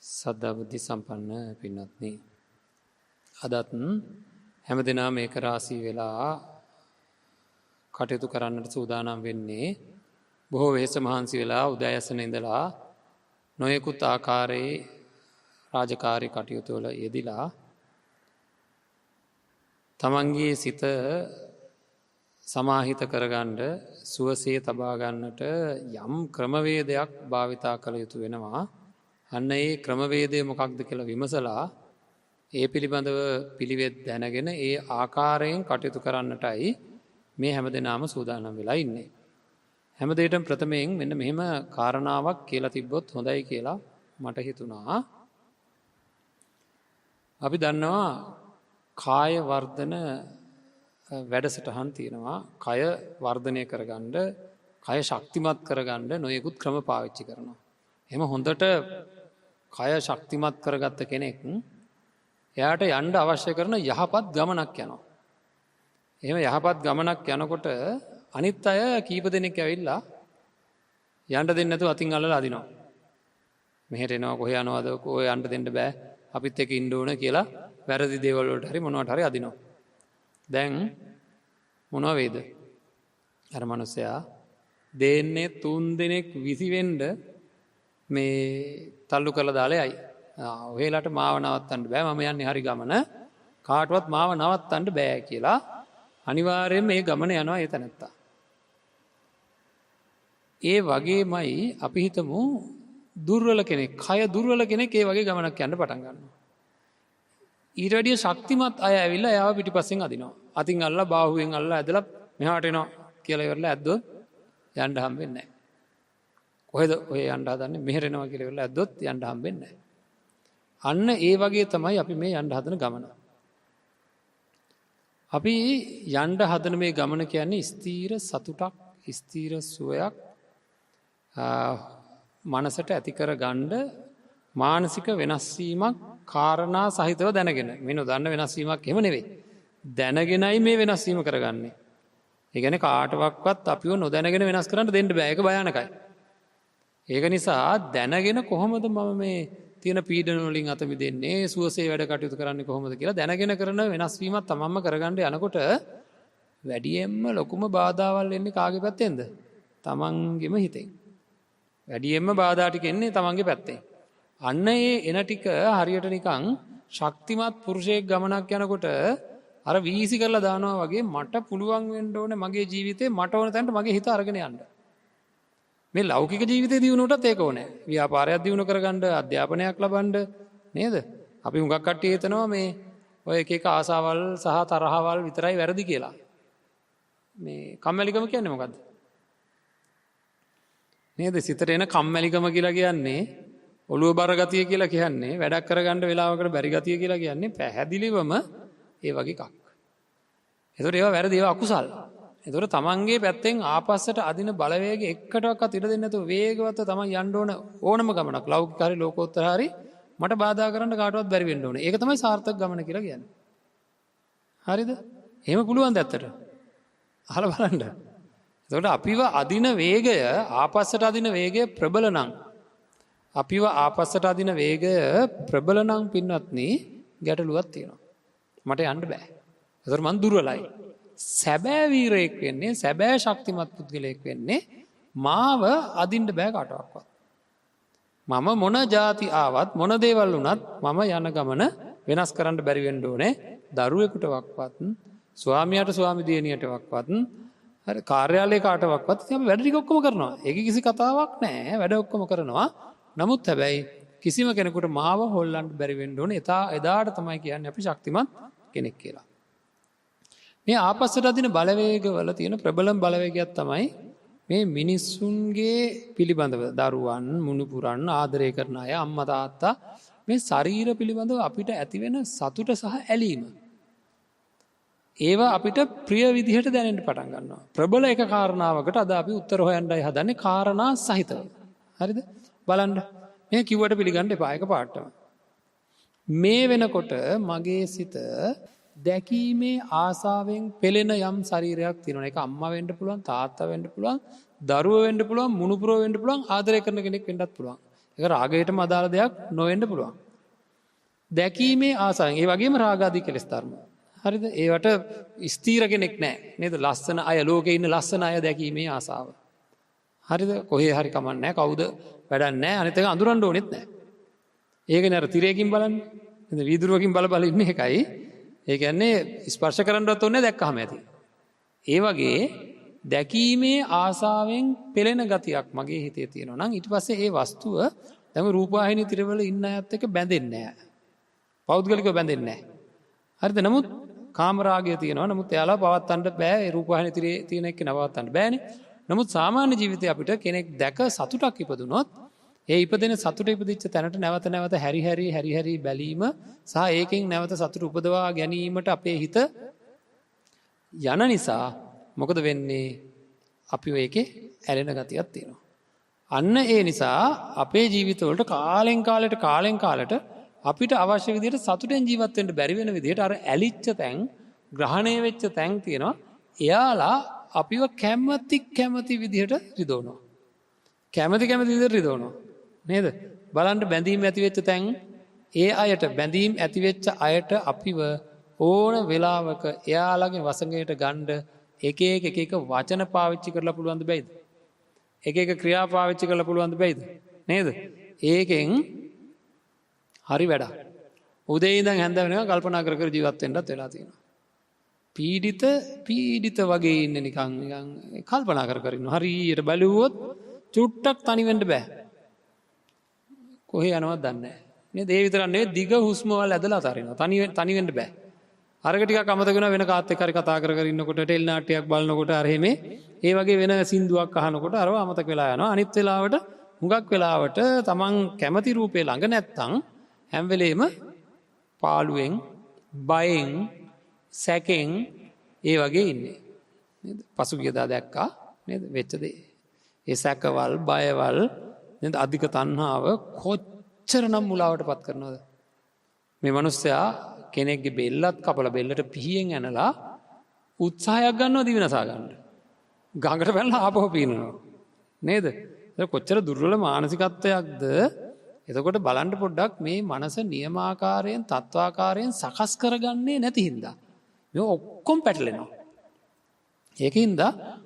සද්ධා බුද්ධි සම්පන්න පින්වත්නි, අදත් හැම දෙනා මේක රාසී වෙලා කටයුතු කරන්නට සූදානම් වෙන්නේ බොහෝ වෙහෙස මහන්සි වෙලා උදෑසන ඉඳලා නොයෙකුත් ආකාරයේ රාජකාරී කටයුතු වල යෙදිලා තමන්ගේ සිත සමාහිත කරගන්න සුවසේ තබා ගන්නට යම් ක්‍රමවේදයක් භාවිතා කළ යුතු වෙනවා. අන්න ඒ ක්‍රමවේදය මොකක්ද කියලා විමසලා ඒ පිළිබඳව පිළිවෙත් දැනගෙන ඒ ආකාරයෙන් කටයුතු කරන්නටයි මේ හැමදෙනාම සූදානම් වෙලා ඉන්නේ. හැමදේටම ප්‍රථමයෙන් මෙන්න මෙහෙම කාරණාවක් කියලා තිබ්බොත් හොඳයි කියලා මට හිතුණා. අපි දන්නවා කාය වර්ධන වැඩසටහන් තියෙනවා. කය වර්ධනය කරගන්න, කය ශක්තිමත් කරගන්න නොයෙකුත් ක්‍රම පාවිච්චි කරනවා. එහෙම හොඳට කය ශක්තිමත් කරගත්ත කෙනෙක් එයාට යන්න අවශ්‍ය කරන යහපත් ගමනක් යනවා. එහෙම යහපත් ගමනක් යනකොට අනිත් අය කීප දෙනෙක් ඇවිල්ලා යන්න දෙන්නේ නැතුව අතින් අල්ලලා අදිනවා. මෙහෙට එනවා, කොහේ යනවද, කොහේ යන්න දෙන්න බෑ, අපිත් එක්ක ඉන්න ඕන කියලා වැරදි දේවල් වලට හරි මොනවට හරි අදිනවා. දැන් මොනව වේද? අර මනුස්සයා දෙන්නේ 3 දෙනෙක් විසි වෙන්න මේ තල්ලු කරලා දාලා යයි. ඔහෙලාට මාව නවත්තන්න බෑ, මම යන්නේ හරි ගමන, කාටවත් මාව නවත්තන්න බෑ කියලා අනිවාර්යයෙන් මේ ගමන යනවා ඒ තැනත්තා. ඒ වගේමයි අපි හිතමු දුර්වල කෙනෙක්, කය දුර්වල කෙනෙක් ඒ වගේ ගමනක් යන්න පටන් ගන්නවා. ඊට වැඩිය ශක්තිමත් අය ඇවිල්ලා එයාව පිටිපස්සෙන් අදිනවා. අතින් අල්ලලා බාහුවෙන් අල්ලලා ඇදලා මෙහාට එනවා කියලා ඉවරලා ඇද්දොත් යන්න හම්බෙන්නේ නැහැ. කොහෙද ඔය යන්න හදන්නේ? මෙහෙට එනවා කියලා ඉවරලා ඇද්දොත් යන්න හම්බෙන්නේ නැහැ. අන්න ඒ වගේ තමයි අපි මේ යන්න හදන ගමන. අපි යන්න හදන මේ ගමන කියන්නේ ස්ථීර සතුටක්, ස්ථීර සුවයක් මනසට ඇති කරගන්න මානසික වෙනස් වීමක් කාරණා සහිතව දැනගෙන. මේ නොදන්න වෙනස් වීමක් එහෙම නෙවෙයි. දැනගෙනයි මේ වෙනස් වීම කරගන්නේ. ඒ කියන්නේ කාටවත් අපිව නොදැනගෙන වෙනස් කරන්න දෙන්න බෑ. ඒක භයානකයි. ඒක නිසා දැනගෙන කොහොමද මම මේ තියෙන පීඩන වලින් අත මිදෙන්නේ, සුවසේ වැඩ කටයුතු කරන්නේ කොහොමද කියලා දැනගෙන කරන වෙනස් වීමක් තමන්ම කරගන්න යනකොට වැඩියෙන්ම ලොකුම බාධාවල් එන්නේ කාගේ පැත්තෙන්ද? තමන්ගේම හිතෙන්. වැඩියෙන්ම බාධා ටික එන්නේ තමන්ගේ පැත්තෙන්. අන්න ඒ එන ටික හරියට නිකන් ශක්තිමත් පුරුෂයෙක් ගමනක් යනකොට අර වීසි කරලා දානවා වගේ මට පුළුවන් වෙන්න ඕනේ මගේ ජීවිතේ මට ඕන තැනට මගේ හිත අරගෙන යන්න. මේ ලෞකික ජීවිතේ දියුණුවටත් ඒක ඕනේ. ව්‍යාපාරයක් දියුණු කරගන්න, අධ්‍යාපනයක් ලබන්න නේද? අපි හුඟක් කට්ටිය හිතනවා මේ ඔය එක එක ආසාවල් සහ තරහවල් විතරයි වැරදි කියලා. මේ කම්මැලිකම කියන්නේ මොකද්ද? නේද? සිතට එන කම්මැලිකම කියලා කියන්නේ, ඔළුව බර ගතිය කියලා කියන්නේ, වැඩක් කරගන්න වෙලාවකට බැරි ගතිය කියලා කියන්නේ පැහැදිලිවම ඒ වගේ එකක්. ඒතකොට ඒවා වැරදි, ඒවා අකුසල්. ඒතකොට තමන්ගේ පැත්තෙන් ආපස්සට අදින බලවේග එකටවත් ඉඩ දෙන්නේ නැතුව වේගවත් තමන් යන්න ඕන ඕනම ගමනක්, ලෞකික හරි ලෝකෝත්තර හරි මට බාධා කරන්න කාටවත් බැරි වෙන්න ඕනේ. ඒක තමයි සාර්ථක ගමන කියලා කියන්නේ. හරිද? එහෙම පුළුවන් ද ඇත්තට? අහලා බලන්න. එතකොට අපිව අදින වේගය, ආපස්සට අදින වේගය ප්‍රබල නම්, අපිව ආපස්සට අදින වේගය ප්‍රබල නම් පින්වත්නි ගැටලුවක් තියෙනවා. මට යන්න බෑ. එතකොට මං දුර්වලයි. සැබෑ වීරයෙක් වෙන්නේ, සැබෑ ශක්තිමත් පුද්ගලයෙක් වෙන්නේ මාව අදින්න බෑ කාටවත්. මම මොන જાති ආවත් මොන දේවල් වුණත් මම යන ගමන වෙනස් කරන්න බැරි වෙන්න ඕනේ. දරුවෙකුට වක්වත්, ස්වාමියාට ස්වාමි දියණියට වක්වත්, හරි කාර්යාලයේ කාටවත් අපි වැඩ ටික ඔක්කොම කරනවා. ඒක කිසි කතාවක් නෑ. වැඩ ඔක්කොම කරනවා. නමුත් හැබැයි කිසිම කෙනෙකුට මාව හොල්ලන්න බැරි වෙන්න ඕනේ. එදාට තමයි කියන්නේ අපි ශක්තිමත් කෙනෙක් කියලා. මේ ආපස්සට අදින බලවේගවල තියෙන ප්‍රබලම බලවේගයක් තමයි මේ මිනිස්සුන්ගේ පිළිබඳව, දරුවන්, මුණුපුරන්, ආදරය කරන අය, අම්මා තාත්තා, මේ ශරීර පිළිබඳව අපිට ඇතිවෙන සතුට සහ ඇලීම. ඒවා අපිට ප්‍රිය විදිහට දැනෙන්න පටන් ගන්නවා. ප්‍රබල එක කාරණාවකට අද අපි උත්තර හොයන්නයි හදන්නේ, කාරණා සහිතව. හරිද? බලන්න. මේ කිව්වට පිළිගන්න එපා එක පාටම. මේ වෙනකොට මගේ සිත දැකීමේ ආසාවෙන් පෙළෙන යම් ශරීරයක් තියෙනවා. ඒක අම්මා වෙන්න පුළුවන්, තාත්තා වෙන්න පුළුවන්, දරුවෝ වෙන්න පුළුවන්, මුණුපුරෝ වෙන්න පුළුවන්, ආදරය කරන කෙනෙක් වෙන්නත් පුළුවන්. ඒක රාගයටම අදාළ දෙයක් නොවෙන්න පුළුවන්. දැකීමේ ආසාවෙන් ඒ වගේම රාගාදී කෙලෙස් ධර්ම. හරිද? ඒවට ස්ථීර කෙනෙක් නැහැ. නේද? ලස්සන අය ලෝකේ ඉන්න ලස්සන අය දැකීමේ ආසාව. හරිද? කොහේ හරි කමන්නේ නැහැ. කවුද වැඩක් නැහැ. අනිත් එක අඳුරන්න ඕනෙත් නැහැ. ඒකනේ අර තිරයකින් බලන්නේ. නේද? වීදුරුවකින් බල බල ඉන්නේ එකයි. ඒ කියන්නේ ස්පර්ශ කරන්නවත් ඕනේ දැක්කහම ඇති. ඒ වගේ දැකීමේ ආසාවෙන් පෙළෙන ගතියක් මගේ හිතේ තියෙනවා නම් ඊට පස්සේ ඒ වස්තුව දැන් රූපවාහිනී තිරවල ඉන්න අයත් එක්ක බැඳෙන්නේ නැහැ. පෞද්ගලිකව බැඳෙන්නේ නැහැ. හරිද? නමුත් කාමරාගය තියෙනවා. නමුත් එයාලා පවත්තන්න බෑ. ඒ රූපවාහිනී තිරේ තියෙන එක්ක නවත්තන්න බෑනේ. නමුත් සාමාන්‍ය ජීවිතේ අපිට කෙනෙක් දැක සතුටක් ඉපදුනොත් ඒ ඉපදෙන සතුට ඉපදිච්ච තැනට නැවත නැවත හැරි හැරි බැලීම සහ ඒකෙන් නැවත සතුට උපදවා ගැනීමට අපේ හිත යන නිසා මොකද වෙන්නේ? අපි ඒකේ ඇලෙන ගතියක් තියෙනවා. අන්න ඒ නිසා අපේ ජීවිතවලට කාලෙන් කාලට අපිට අවශ්‍ය විදිහට සතුටෙන් ජීවත් වෙන්න බැරි වෙන විදිහට අර ඇලිච්ච තැන්, ග්‍රහණය වෙච්ච තැන් තියෙනවා. එයාලා අපිව කැමති විදිහට රිදවනවා. කැමති විදිහට රිදවනවා. නේද? බලන්න බැඳීම් ඇති වෙච්ච තැන් ඒ අයට බැඳීම් ඇති වෙච්ච අයට අපිව ඕන වෙලාවක එයාලගේ වසඟයට ගන්න එක වචන පාවිච්චි කරලා පුළුවන් ද බැයිද? එක ක්‍රියා පාවිච්චි කරලා පුළුවන් ද බැයිද? නේද? ඒකෙන් හරි වැඩක්. උදේ ඉඳන් හැන්ද වෙනකන් කල්පනා කර ජීවත් වෙන්නත් වෙලා තියෙනවා. පීඩිත වගේ ඉන්නේ නිකන් කල්පනා කර ඉන්නවා. හරියට බැලුවොත් චුට්ටක් තනි වෙන්න බෑ. කොහේ යනවද දන්නේ නැහැ. නේද? ඒ විතරක් නෙවෙයි දිග හුස්ම වල ඇදලා අතාරිනවා. තනි වෙන්න බෑ. අරක ටිකක් අමතක වෙනවා වෙන කාත් එක්ක හරි කතා කර ඉන්නකොට ටෙල් නාට්‍යයක් බලනකොට අර එහෙම ඒ වගේ වෙන සින්දුවක් අහනකොට අරව අමතක වෙලා යනවා. අනිත් වෙලාවට හුඟක් වෙලාවට තමන් කැමති රූපේ ළඟ නැත්තම් හැම වෙලේම පාළුවෙන්, බයෙන්, සැකෙන් ඒ වගේ ඉන්නේ. නේද? පසුගියදා දැක්කා නේද? වෙච්ච දේ. ඒ සැකවල්, බයවල් නේද? අධික තණ්හාව කොච්චරනම් මුලාවටපත් කරනවද? මේ මිනිස්සයා කෙනෙක්ගේ බෙල්ලත් කපලා බෙල්ලට පිහියෙන් ඇනලා උත්සාහයක් ගන්නවා දිවිනසා ගන්න. ගඟට පැනලා ආපහු පීනනවා. නේද? ඒක කොච්චර දුර්වල මානසිකත්වයක්ද? එතකොට බලන්න පොඩ්ඩක් මේ මනස නියමාකාරයෙන්, තත්වාකාරයෙන් සකස් කරගන්නේ නැති හින්දා මේ ඔක්කොම පැටලෙනවා. ඒකින්ද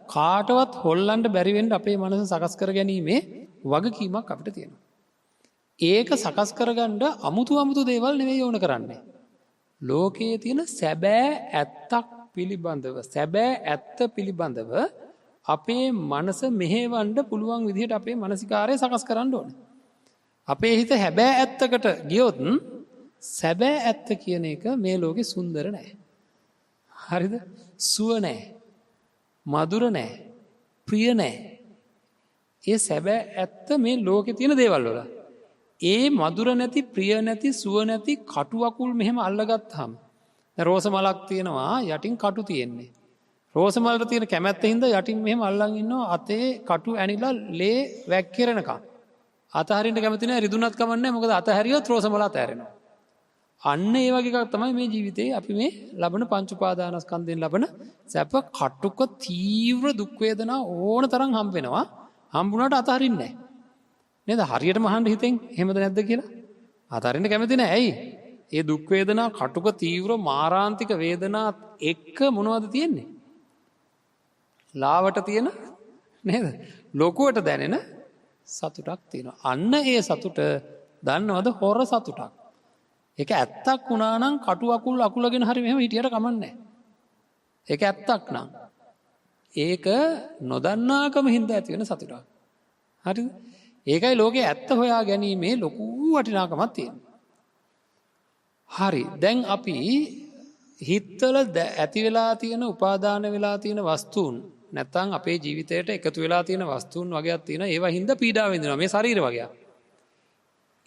කාටවත් හොල්ලන්න බැරි වෙන්න අපේ මනස සකස් කර ගැනීමේ වගකීමක් අපිට තියෙනවා. ඒක සකස් කරගන්න අමුතු දේවල් නෙවෙයි ඕන කරන්නේ. ලෝකයේ තියෙන සැබෑ ඇත්ත පිළිබඳව අපේ මනස මෙහෙවන්න පුළුවන් විදිහට අපේ මානසිකාරය සකස් කරන්න ඕනේ. අපේ හිත හැබෑ ඇත්තකට ගියොත් සැබෑ ඇත්ත කියන එක මේ ලෝකේ සුන්දර නැහැ. හරිද? සුව නැහැ. මధుර නැහැ. ප්‍රිය නැහැ. ඒ සැබෑ ඇත්ත මේ ලෝකේ තියෙන දේවල් වල. ඒ මధుර නැති, ප්‍රිය නැති, සුව නැති කටු අකුල් මෙහෙම අල්ලගත්තාම රෝස මලක් තියෙනවා යටින් කටු තියෙන්නේ. රෝස මලට තියෙන කැමැත්ත හින්දා යටින් මෙහෙම අල්ලන් ඉන්නවා අතේ කටු ඇනිලා ලේ වැක්කිරෙනකම්. අතහරින්න කැමති නැහැ රිදුනත් කමන්නේ මොකද අතහැරියොත් රෝස මල අතහැරෙනවා. අන්න ඒ වගේ එකක් තමයි මේ ජීවිතේ අපි මේ ලබන පංච උපාදානස්කන්ධයෙන් ලබන සැප කටුක තීව්‍ර දුක් වේදනා ඕන තරම් හම්බ වෙනවා. හම්බුණාට අතහරින්නේ නැහැ. නේද? හරියටම අහන්න හිතෙන් එහෙමද නැද්ද කියලා. අතහරින්න කැමති නැහැ. ඇයි? ඒ දුක් වේදනා කටුක තීව්‍ර මාරාන්තික වේදනාත් එක්ක මොනවද තියෙන්නේ? ලාවට තියෙන නේද? ලොකුවට දැනෙන සතුටක් තියෙනවා. අන්න ඒ සතුට දන්නවද? හොර සතුටක්. ඒක ඇත්තක් වුණා නම් කටු අකුලගෙන හරි මෙහෙම හිටියට කමන්නේ. ඒක ඇත්තක් නම් ඒක නොදන්නාකම හින්දා ඇති වෙන සතුටක්. හරිද? ඒකයි ලෝකේ ඇත්ත හොයා ගැනීමේ ලොකු වටිනාකමක් තියෙනවා. හරි. දැන් අපි හිතවල ඇති වෙලා තියෙන උපාදාන වෙලා තියෙන වස්තුන් නැත්තම් අපේ ජීවිතයට එකතු වෙලා තියෙන වස්තුන් වගේක් තියෙනවා. ඒවා හින්දා පීඩාව විඳිනවා මේ ශරීර වගේක්.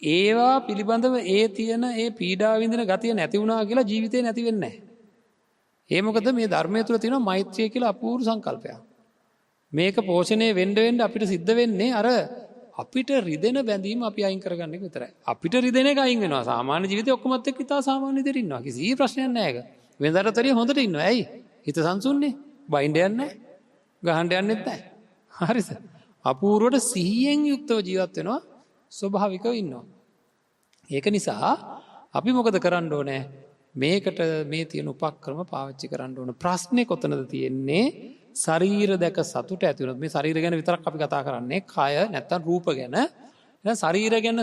ඒවා පිළිබඳව ඒ තියෙන ඒ පීඩාව විඳින ගතිය නැති වුණා කියලා ජීවිතේ නැති වෙන්නේ නැහැ. ඒ මොකද මේ ධර්මයේ තුල තියෙන මෛත්‍රිය කියලා අපූර්ව සංකල්පයක්. මේක පෝෂණය වෙන්න අපිට සිද්ධ වෙන්නේ අර අපිට රිදෙන බැඳීම අපි අයින් කරගන්න එක විතරයි. අපිට රිදෙන එක අයින් වෙනවා. සාමාන්‍ය ජීවිතේ ඔක්කොමත් එක්ක ඉතා සාමාන්‍ය විදිහට ඉන්නවා. කිසි ප්‍රශ්නයක් නැහැ ඒක. වෙනදාට තරිය හොඳට ඉන්නවා. ඇයි? හිත සංසුන්නේ. බයින්ඩ යන්නේ නැහැ. ගහන්න යන්නෙත් නැහැ. හරිද? අපූර්වට සිහියෙන් යුක්තව ජීවත් වෙනවා. ස්වභාවිකව ඉන්නවා. ඒක නිසා අපි මොකද කරන්න ඕනෑ මේකට මේ තියෙන උපක්‍රම පාවිච්චි කරන්න ඕන. ප්‍රශ්නය කොතනද තියෙන්නේ ශරීර දැක සතුට ඇතිවුණොත් මේ ශරීර ගැන විතරක් අපි කතා කරන්නේ කය නැත්තම් රූප ගැන. ශරීර ගැන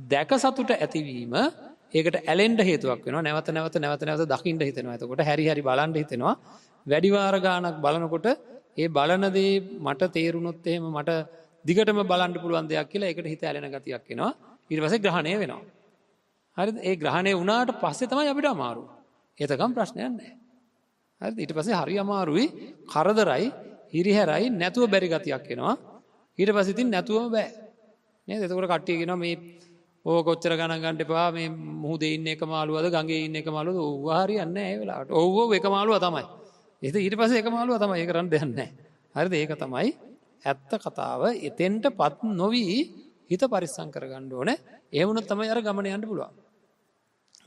දැක සතුට ඇතිවීම ඒකට ඇලෙන්ඩ හේතුවක් වෙන නැවත නැවත දකිින්ට හිතෙනවා. එතකොට හැරි හරි බලන්ඩ හිතෙනවා. වැඩිවාර ගානක් බලනකොට ඒ බලනදේ මට තේරුණොත් එහෙම මට දිගටම බලන්ඩ පුළුවන් දෙයක් කියලා එකට හිත ඇලෙන ගතියක් වෙනවා. ඊට පස්සේ ග්‍රහණය වෙනවා. හරි ඒ ග්‍රහණය වුණාට පස්සේ තමයි අපිට අමාරු. එතකම් ප්‍රශ්නයක් නැහැ. හරි ඊට පස්සේ හරි අමාරුයි කරදරයි හිරිහැරයි නැතුව බැරි ගතියක් එනවා. ඊට පස්සේ ඉතින් නැතුවම බෑ. නේද? එතකොට කට්ටිය කියනවා මේ ඕක කොච්චර ගණන් ගන්න එපා මේ මුහුදේ ඉන්න එක මාළුවද ගඟේ ඉන්න එක මාළුවද ඕව හරියන්නේ නැහැ ඒ වෙලාවට. ඕව එක මාළුවා තමයි. ඊට පස්සේ එක මාළුවා තමයි. ඒක කරන්න දෙයක් නැහැ. හරිද? ඒක තමයි ඇත්ත කතාව. එතෙන්ටපත් නොවි හිත පරිස්සම් කරගන්න ඕනේ. එහෙම වුණොත් තමයි අර ගමන යන්න පුළුවන්.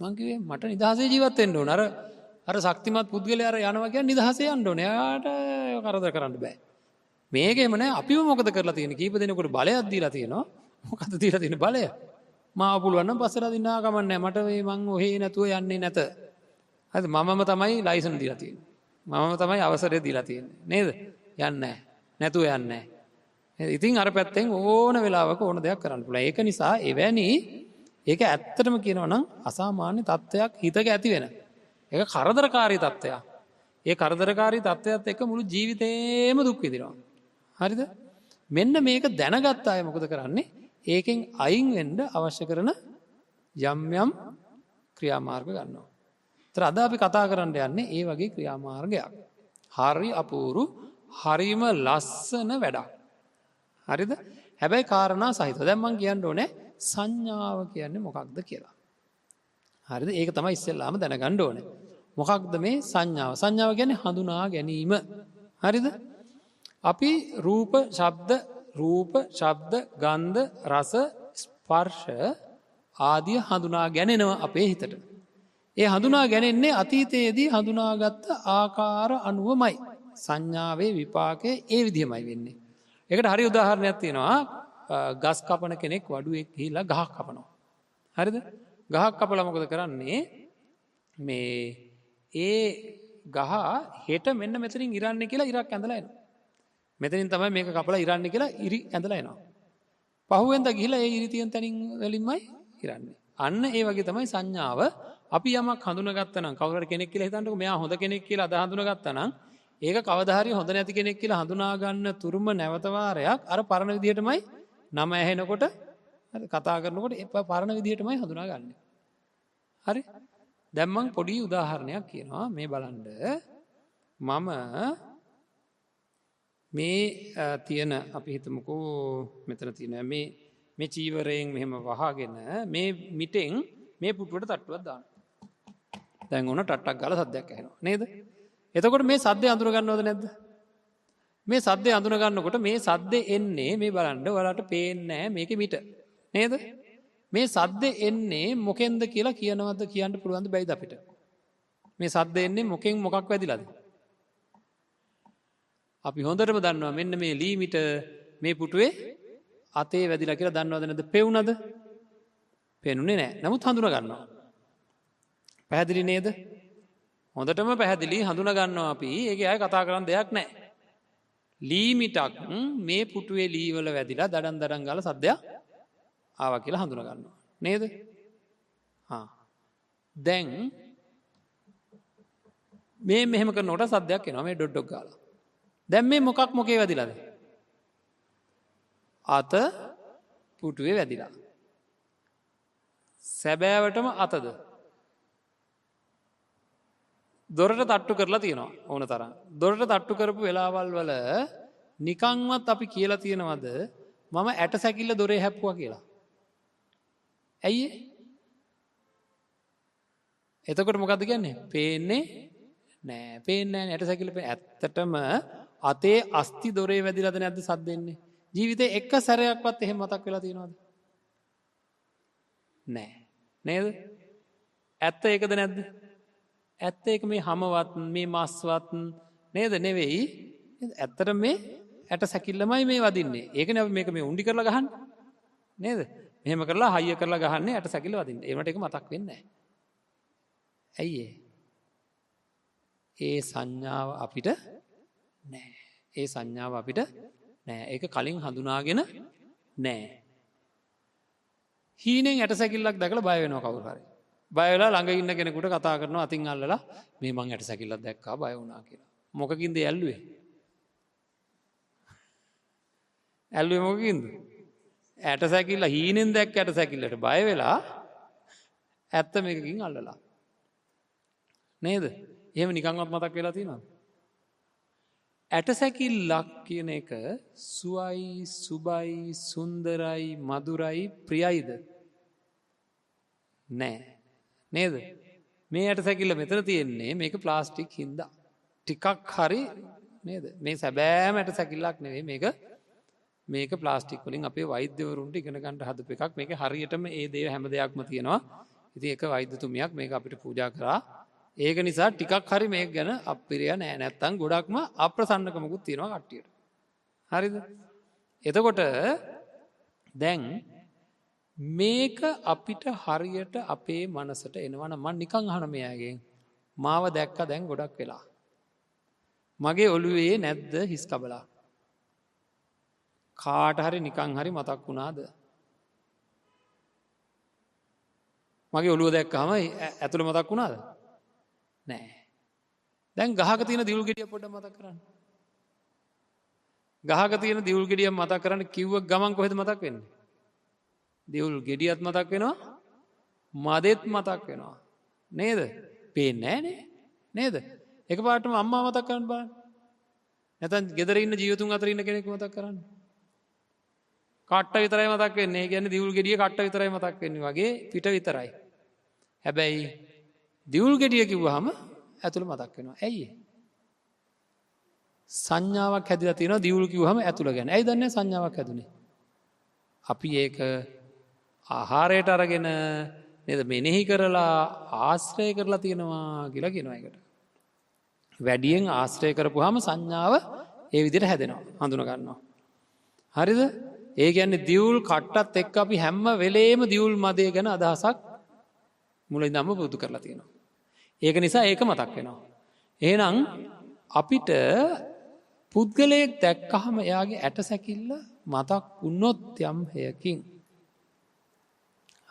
මං කිව්වේ මට නිදහසේ ජීවත් වෙන්න ඕන. අර ශක්තිමත් පුද්ගලයා අර යනවා කියන්නේ නිදහසේ යන්න ඕනේ. එයාට කරදර කරන්න බෑ. මේකෙම නෑ අපිව මොකද කරලා තියෙන්නේ? කීප දෙනෙකුට බලයක් දීලා තියෙනවා. මොකද්ද දීලා තියෙන්නේ බලය? මාව පුළුවන් නම් පස්සට දින්නා කමක් නෑ. මට මේ මං ඔහේ නැතුව යන්නේ නැත. හරිද? මමම තමයි ලයිසන් දීලා තියෙන්නේ. මමම තමයි අවසරය දීලා තියෙන්නේ. නේද? යන්නේ නෑ. නැතුව යන්නේ නෑ. ඉතින් අර පැත්තෙන් ඕන වෙලාවක ඕන දෙයක් කරන්න පුළුවන්. ඒක නිසා එවැනි ඒක ඇත්තටම කියනවා නම් අසාමාන්‍ය තත්ත්වයක් හිතක ඇති වෙන. ඒක කරදරකාරී තත්ත්වයක්. ඒ කරදරකාරී තත්ත්වයත් එක්ක මුළු ජීවිතේම දුක් විඳිනවා. හරිද? මෙන්න මේක දැනගත්ත අය මොකද කරන්නේ? ඒකෙන් අයින් වෙන්න අවශ්‍ය කරන යම් යම් ක්‍රියාමාර්ග ගන්නවා. ඒතර අද අපි කතා කරන්න යන්නේ ඒ වගේ ක්‍රියාමාර්ගයක්. හරි අපූරු හරිම ලස්සන වැඩක්. හරිද? හැබැයි කාරණා සහිතව. දැන් මම කියන්න ඕනේ සංඥාව කියන්නේ මොකක්ද කියලා. හරිද? ඒක තමයි ඉස්සෙල්ලාම දැනගන්න ඕනේ. මොකක්ද මේ සංඥාව? සංඥාව කියන්නේ හඳුනා ගැනීම. හරිද? අපි රූප, ශබ්ද, ගන්ධ, රස, ස්පර්ශ ආදිය හඳුනා ගැනෙනවා අපේ හිතට. ඒ හඳුනා ගැනෙන්නේ අතීතයේදී හඳුනාගත්ත ආකාර අනුවමයි. සංඥාවේ විපාකයේ ඒ විදිහමයි වෙන්නේ. ඒකට හරි උදාහරණයක් තියෙනවා. ගස් කපන කෙනෙක් වඩුවෙක් ගිහිල්ලා ගහක් කපනවා. හරිද? ගහක් කපලා මොකද කරන්නේ? මේ ඒ ගහ හෙට මෙන්න මෙතනින් ඉරන්නේ කියලා ඉරක් ඇඳලා එනවා. මෙතනින් තමයි මේක කපලා ඉරන්නේ කියලා ඉරි ඇඳලා එනවා. පහුවෙන්ද ගිහිල්ලා ඒ ඉරි තියෙන තැනින් වලින්මයි ඉරන්නේ. අන්න ඒ වගේ තමයි සංඥාව. අපි යමක් හඳුනාගත්තා නම් කවුරු හරි කෙනෙක් කියලා හිතන්නකෝ මෙයා හොඳ කෙනෙක් කියලා අද හඳුනාගත්තා නම් ඒක කවදා හරි හොඳ නැති කෙනෙක් කියලා හඳුනා ගන්න තුරුම නැවත වාරයක් අර පරණ විදිහටමයි නම ඇහෙනකොට හරි කතා කරනකොට ඒ පරණ විදිහටමයි හඳුනාගන්නේ. හරි? දැන් මම පොඩි උදාහරණයක් කියනවා මේ බලන්න. මම මේ තියෙන අපි හිතමුකෝ මෙතන තියෙන මේ චීවරයෙන් මෙහෙම වහගෙන මේ මිටෙන් මේ පුටුවට තට්ටුවක් දානවා. දැන් ඕන ටට්ටක් ගාලා සද්දයක් ඇහෙනවා නේද? එතකොට මේ සද්දේ අඳුර ගන්නවද නැද්ද? මේ සද්දේ අඳුන ගන්නකොට මේ සද්දේ එන්නේ මේ බලන්න ඔයාලට පේන්නේ නැහැ මේකේ මිට නේද? මේ සද්දේ එන්නේ මොකෙන්ද කියලා කියනවද කියන්න පුළුවන්ද බැයිද අපිට? මේ සද්දේ එන්නේ මොකෙන් මොකක් වැදිලාද? අපි හොඳටම දන්නවා මෙන්න මේ ලී මිට මේ පුටුවේ අතේ වැදිලා කියලා දන්නවද නැද්ද? පෙවුනද? පෙනුනේ නැහැ. නමුත් හඳුනා ගන්නවා. පැහැදිලි නේද? හොඳටම පැහැදිලි හඳුනා ගන්නවා අපි. ඒකේ ආයෙ කතා කරන්න දෙයක් නැහැ. ලී මිටක් මේ පුටුවේ ලී වල වැදිලා දඩන් ගාලා සද්දයක් ආවා කියලා හඳුනා ගන්නවා. නේද? දැන් මේ මෙහෙම කරනකොට සද්දයක් එනවා මේ ඩොඩ් ඩොඩ් ගාලා. දැන් මේ මොකක් මොකේ වැදිලාද? අත පුටුවේ වැදිලා. සැබෑවටම අතද? දොරට තට්ටු කරලා තියෙනවා ඕන තරම්. දොරට තට්ටු කරපු වෙලාවල් වල නිකන්වත් අපි කියලා තියෙනවද මම ඇට සැකිල්ල දොරේ හැප්පුවා කියලා? ඇයි ඒ? එතකොට මොකද්ද කියන්නේ? පේන්නේ නෑ. පේන්නේ නෑ ඇට සැකිල්ල. ඇත්තටම අතේ අස්ති දොරේ වැදිලාද නැද්ද සද්ද එන්නේ? ජීවිතේ එක සැරයක්වත් එහෙම මතක් වෙලා තියෙනවද? නෑ. නේද? ඇත්ත ඒකද නැද්ද? ඇත්ත ඒක මේ හැමවත් මේ මස්වත් නේද නෙවෙයි. ඇත්තට මේ ඇට සැකිල්ලමයි මේ වදින්නේ. ඒකනේ අපි මේක මේ උණ්ඩි කරලා ගහන්නේ. නේද? මෙහෙම කරලා හයිය කරලා ගහන්නේ ඇට සැකිල්ල වදින්න. ඒවට ඒක මතක් වෙන්නේ නැහැ. ඇයි ඒ සංඥාව අපිට නෑ. ඒ සංඥාව අපිට නෑ. ඒක කලින් හඳුනාගෙන නෑ. හීනෙන් ඇට සැකිල්ලක් දැකලා බය වෙනවා කවුරු හරි. බය වෙලා ළඟ ඉන්න කෙනෙකුට කතා කරනවා අතින් අල්ලලා මේ මං ඇට සැකිල්ලක් දැක්කා බය වුණා කියලා. මොකකින්ද ඇල්ලුවේ? ඇල්ලුවේ මොකකින්ද? ඇට සැකිල්ල හීනෙන් දැක්ක ඇට සැකිල්ලට බය වෙලා ඇත්ත මේකකින් අල්ලලා. නේද? එහෙම නිකන්වත් මතක් වෙලා තියෙනවද? ඇට සැකිල්ලක් කියන එක සුවයි, සුබයි, සුන්දරයි, මధుරයි, ප්‍රියයිද? නෑ. නේද? මේ ඇට සැකිල්ල මෙතන තියෙන්නේ මේක ප්ලාස්ටික් හින්දා. ටිකක් හරි නේද? මේ සැබෑම ඇට සැකිල්ලක් නෙවෙයි මේක ප්ලාස්ටික් වලින් අපේ වෛද්‍යවරුන්ට ඉගෙන ගන්න හදපු එකක්. මේක හරියටම ඒ දේ හැම දෙයක්ම තියෙනවා. ඉතින් ඒක වෛද්‍යතුමියක් මේක අපිට පූජා කරා. ඒක නිසා ටිකක් හරි මේක ගැන අප්පිරිය නෑ. නැත්තම් ගොඩක්ම අප්‍රසන්නකමකුත් තියෙනවා කට්ටියට. හරිද? එතකොට දැන් මේක අපිට හරියට අපේ මනසට එනවා නම් මම නිකන් අහන මෙයාගෙන් මාව දැක්ක දැන් ගොඩක් වෙලා. මගේ ඔළුවේ නැද්ද හිස් කබලා? කාට හරි නිකන් හරි මතක් වුණාද? මගේ ඔළුව දැක්කම ඇතුළ මතක් වුණාද? නෑ. දැන් ගහක තියෙන දියුල් ගෙඩිය පොඩ්ඩක් මතක් කරන්න. ගහක තියෙන දියුල් ගෙඩිය මතක් කරන්න කිව්ව ගමන් කොහෙද මතක් වෙන්නේ? දියුල් ගෙඩියත් මතක් වෙනවා, මදෙත් මතක් වෙනවා. නේද? පේන්නේ නෑනේ. නේද? එකපාරටම අම්මා මතක් කරන්න බලන්න. නැත්නම් ගෙදර ඉන්න ජීවතුන් අතර ඉන්න කෙනෙක් මතක් කරන්න. කට්ට විතරයි මතක් වෙන්නේ. ඒ කියන්නේ දියුල් ගෙඩිය කට්ට විතරයි මතක් වෙන්නේ වගේ පිට විතරයි. හැබැයි දියුල් ගෙඩිය කිව්වහම ඇතුළ මතක් වෙනවා. ඇයි ඒ? සංඥාවක් හැදිලා තියෙනවා දියුල් කිව්වහම ඇතුළ ගැන. ඇයි දන්නේ සංඥාවක් හැදුනේ? අපි ඒක ආහාරයට අරගෙන නේද මෙනෙහි කරලා ආශ්‍රය කරලා තියෙනවා කියලා කියනවා ඒකට. වැඩියෙන් ආශ්‍රය කරපුවාම සංඥාව ඒ විදිහට හැදෙනවා. හඳුන ගන්නවා. හරිද? ඒ කියන්නේ දියුල් කට්ටත් එක්ක අපි හැම වෙලේම දියුල් මදේ ගැන අදහසක් මුලින්දම පුරුදු කරලා තියෙනවා. ඒක නිසා ඒක මතක් වෙනවා. එහෙනම් අපිට පුද්ගලයෙක් දැක්කහම එයාගේ ඇට සැකිල්ල මතක් වුණොත් යම් හේයකින්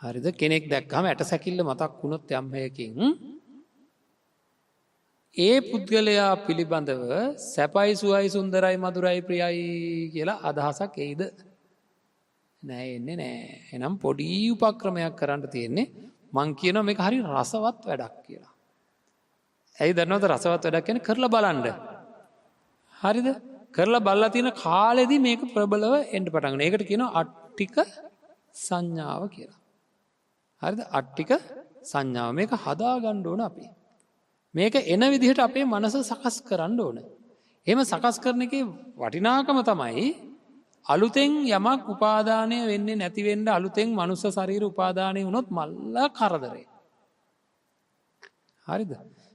හරිද? කෙනෙක් දැක්කහම ඇට සැකිල්ල මතක් වුණොත් යම් හේයකින් ඒ පුද්ගලයා පිළිබඳව සැපයි, සුවයි, සුන්දරයි, මధుරයි, ප්‍රියයි කියලා අදහසක් එයිද? නෑ, එන්නේ නෑ. එහෙනම් පොඩි උපක්‍රමයක් කරන්න තියෙන්නේ. මං කියනවා මේක හරි රසවත් වැඩක් කියලා. ඇයි දන්නවද රසවත් වැඩක් කියන්නේ? කරලා බලන්න. හරිද? කරලා බලලා තියෙන කාලෙදි මේක ප්‍රබලව එන්න පටන් ගන්නවා. ඒකට කියනවා අට්ටික සංඥාව කියලා. හරිද? අට්ටික සංඥාව. මේක හදා ගන්න ඕන අපි. මේක එන විදිහට අපේ මනස සකස් කරන්න ඕන. එහෙම සකස් කරන එකේ වටිනාකම තමයි අලුතෙන් යමක් උපාදානය වෙන්නේ නැති වෙන්න අලුතෙන් මනුස්ස ශරීර උපාදානය වුණොත් මල්ලා කරදරේ. හරිද?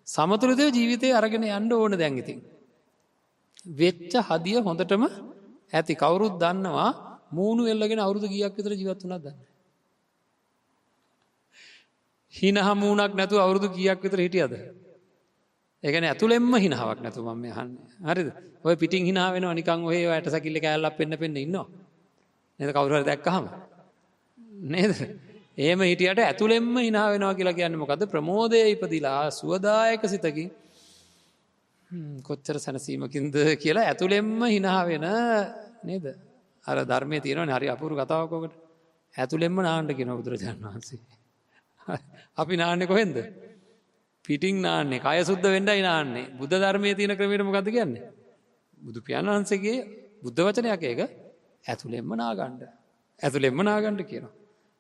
සමතුලිතව ජීවිතේ අරගෙන යන්න ඕන දැන් ඉතින්. වෙච්ච හදිය හොඳටම ඇති. කවුරුත් දන්නවා මූණු එල්ලගෙන අවුරුදු කීයක් විතර ජීවත් වුණාද දන්නේ? හිනහ මූණක් නැතුව අවුරුදු කීයක් විතර හිටියද? ඒ කියන්නේ ඇතුළෙන්ම හිනාවක් නැතුව මම අහන්නේ. හරිද? ඔය පිටින් හිනා වෙනවා නිකන් ඔය ඇට සැකිල්ල කෑල්ලක් පෙන්න ඉන්නවා. නේද? කවුරු හරි දැක්කහම. නේද? එහෙම හිටියට ඇතුළෙන්ම හිනා වෙනවා කියලා කියන්නේ මොකද්ද? ප්‍රමෝදයේ ඉපදිලා සුවදායක සිතකින් කොච්චර සැනසීමකින්ද කියලා ඇතුළෙන්ම හිනා වෙන නේද? අර ධර්මයේ තියෙනවනේ හරි අපූර්ව කතාවක් ඔකට. ඇතුළෙන්ම නාන්න කියනවා බුදුරජාණන් වහන්සේ. අපි නාන්නේ කොහෙන්ද? පිටින් නාන්නේ. කය සුද්ධ වෙන්නයි නාන්නේ. බුද්ධ ධර්මයේ තියෙන ක්‍රමයට මොකද්ද කියන්නේ? බුදු පියාණන් වහන්සේගේ බුද්ධ වචනයක් ඒක ඇතුළෙන්ම නාගන්න. ඇතුළෙන්ම නාගන්න කියනවා.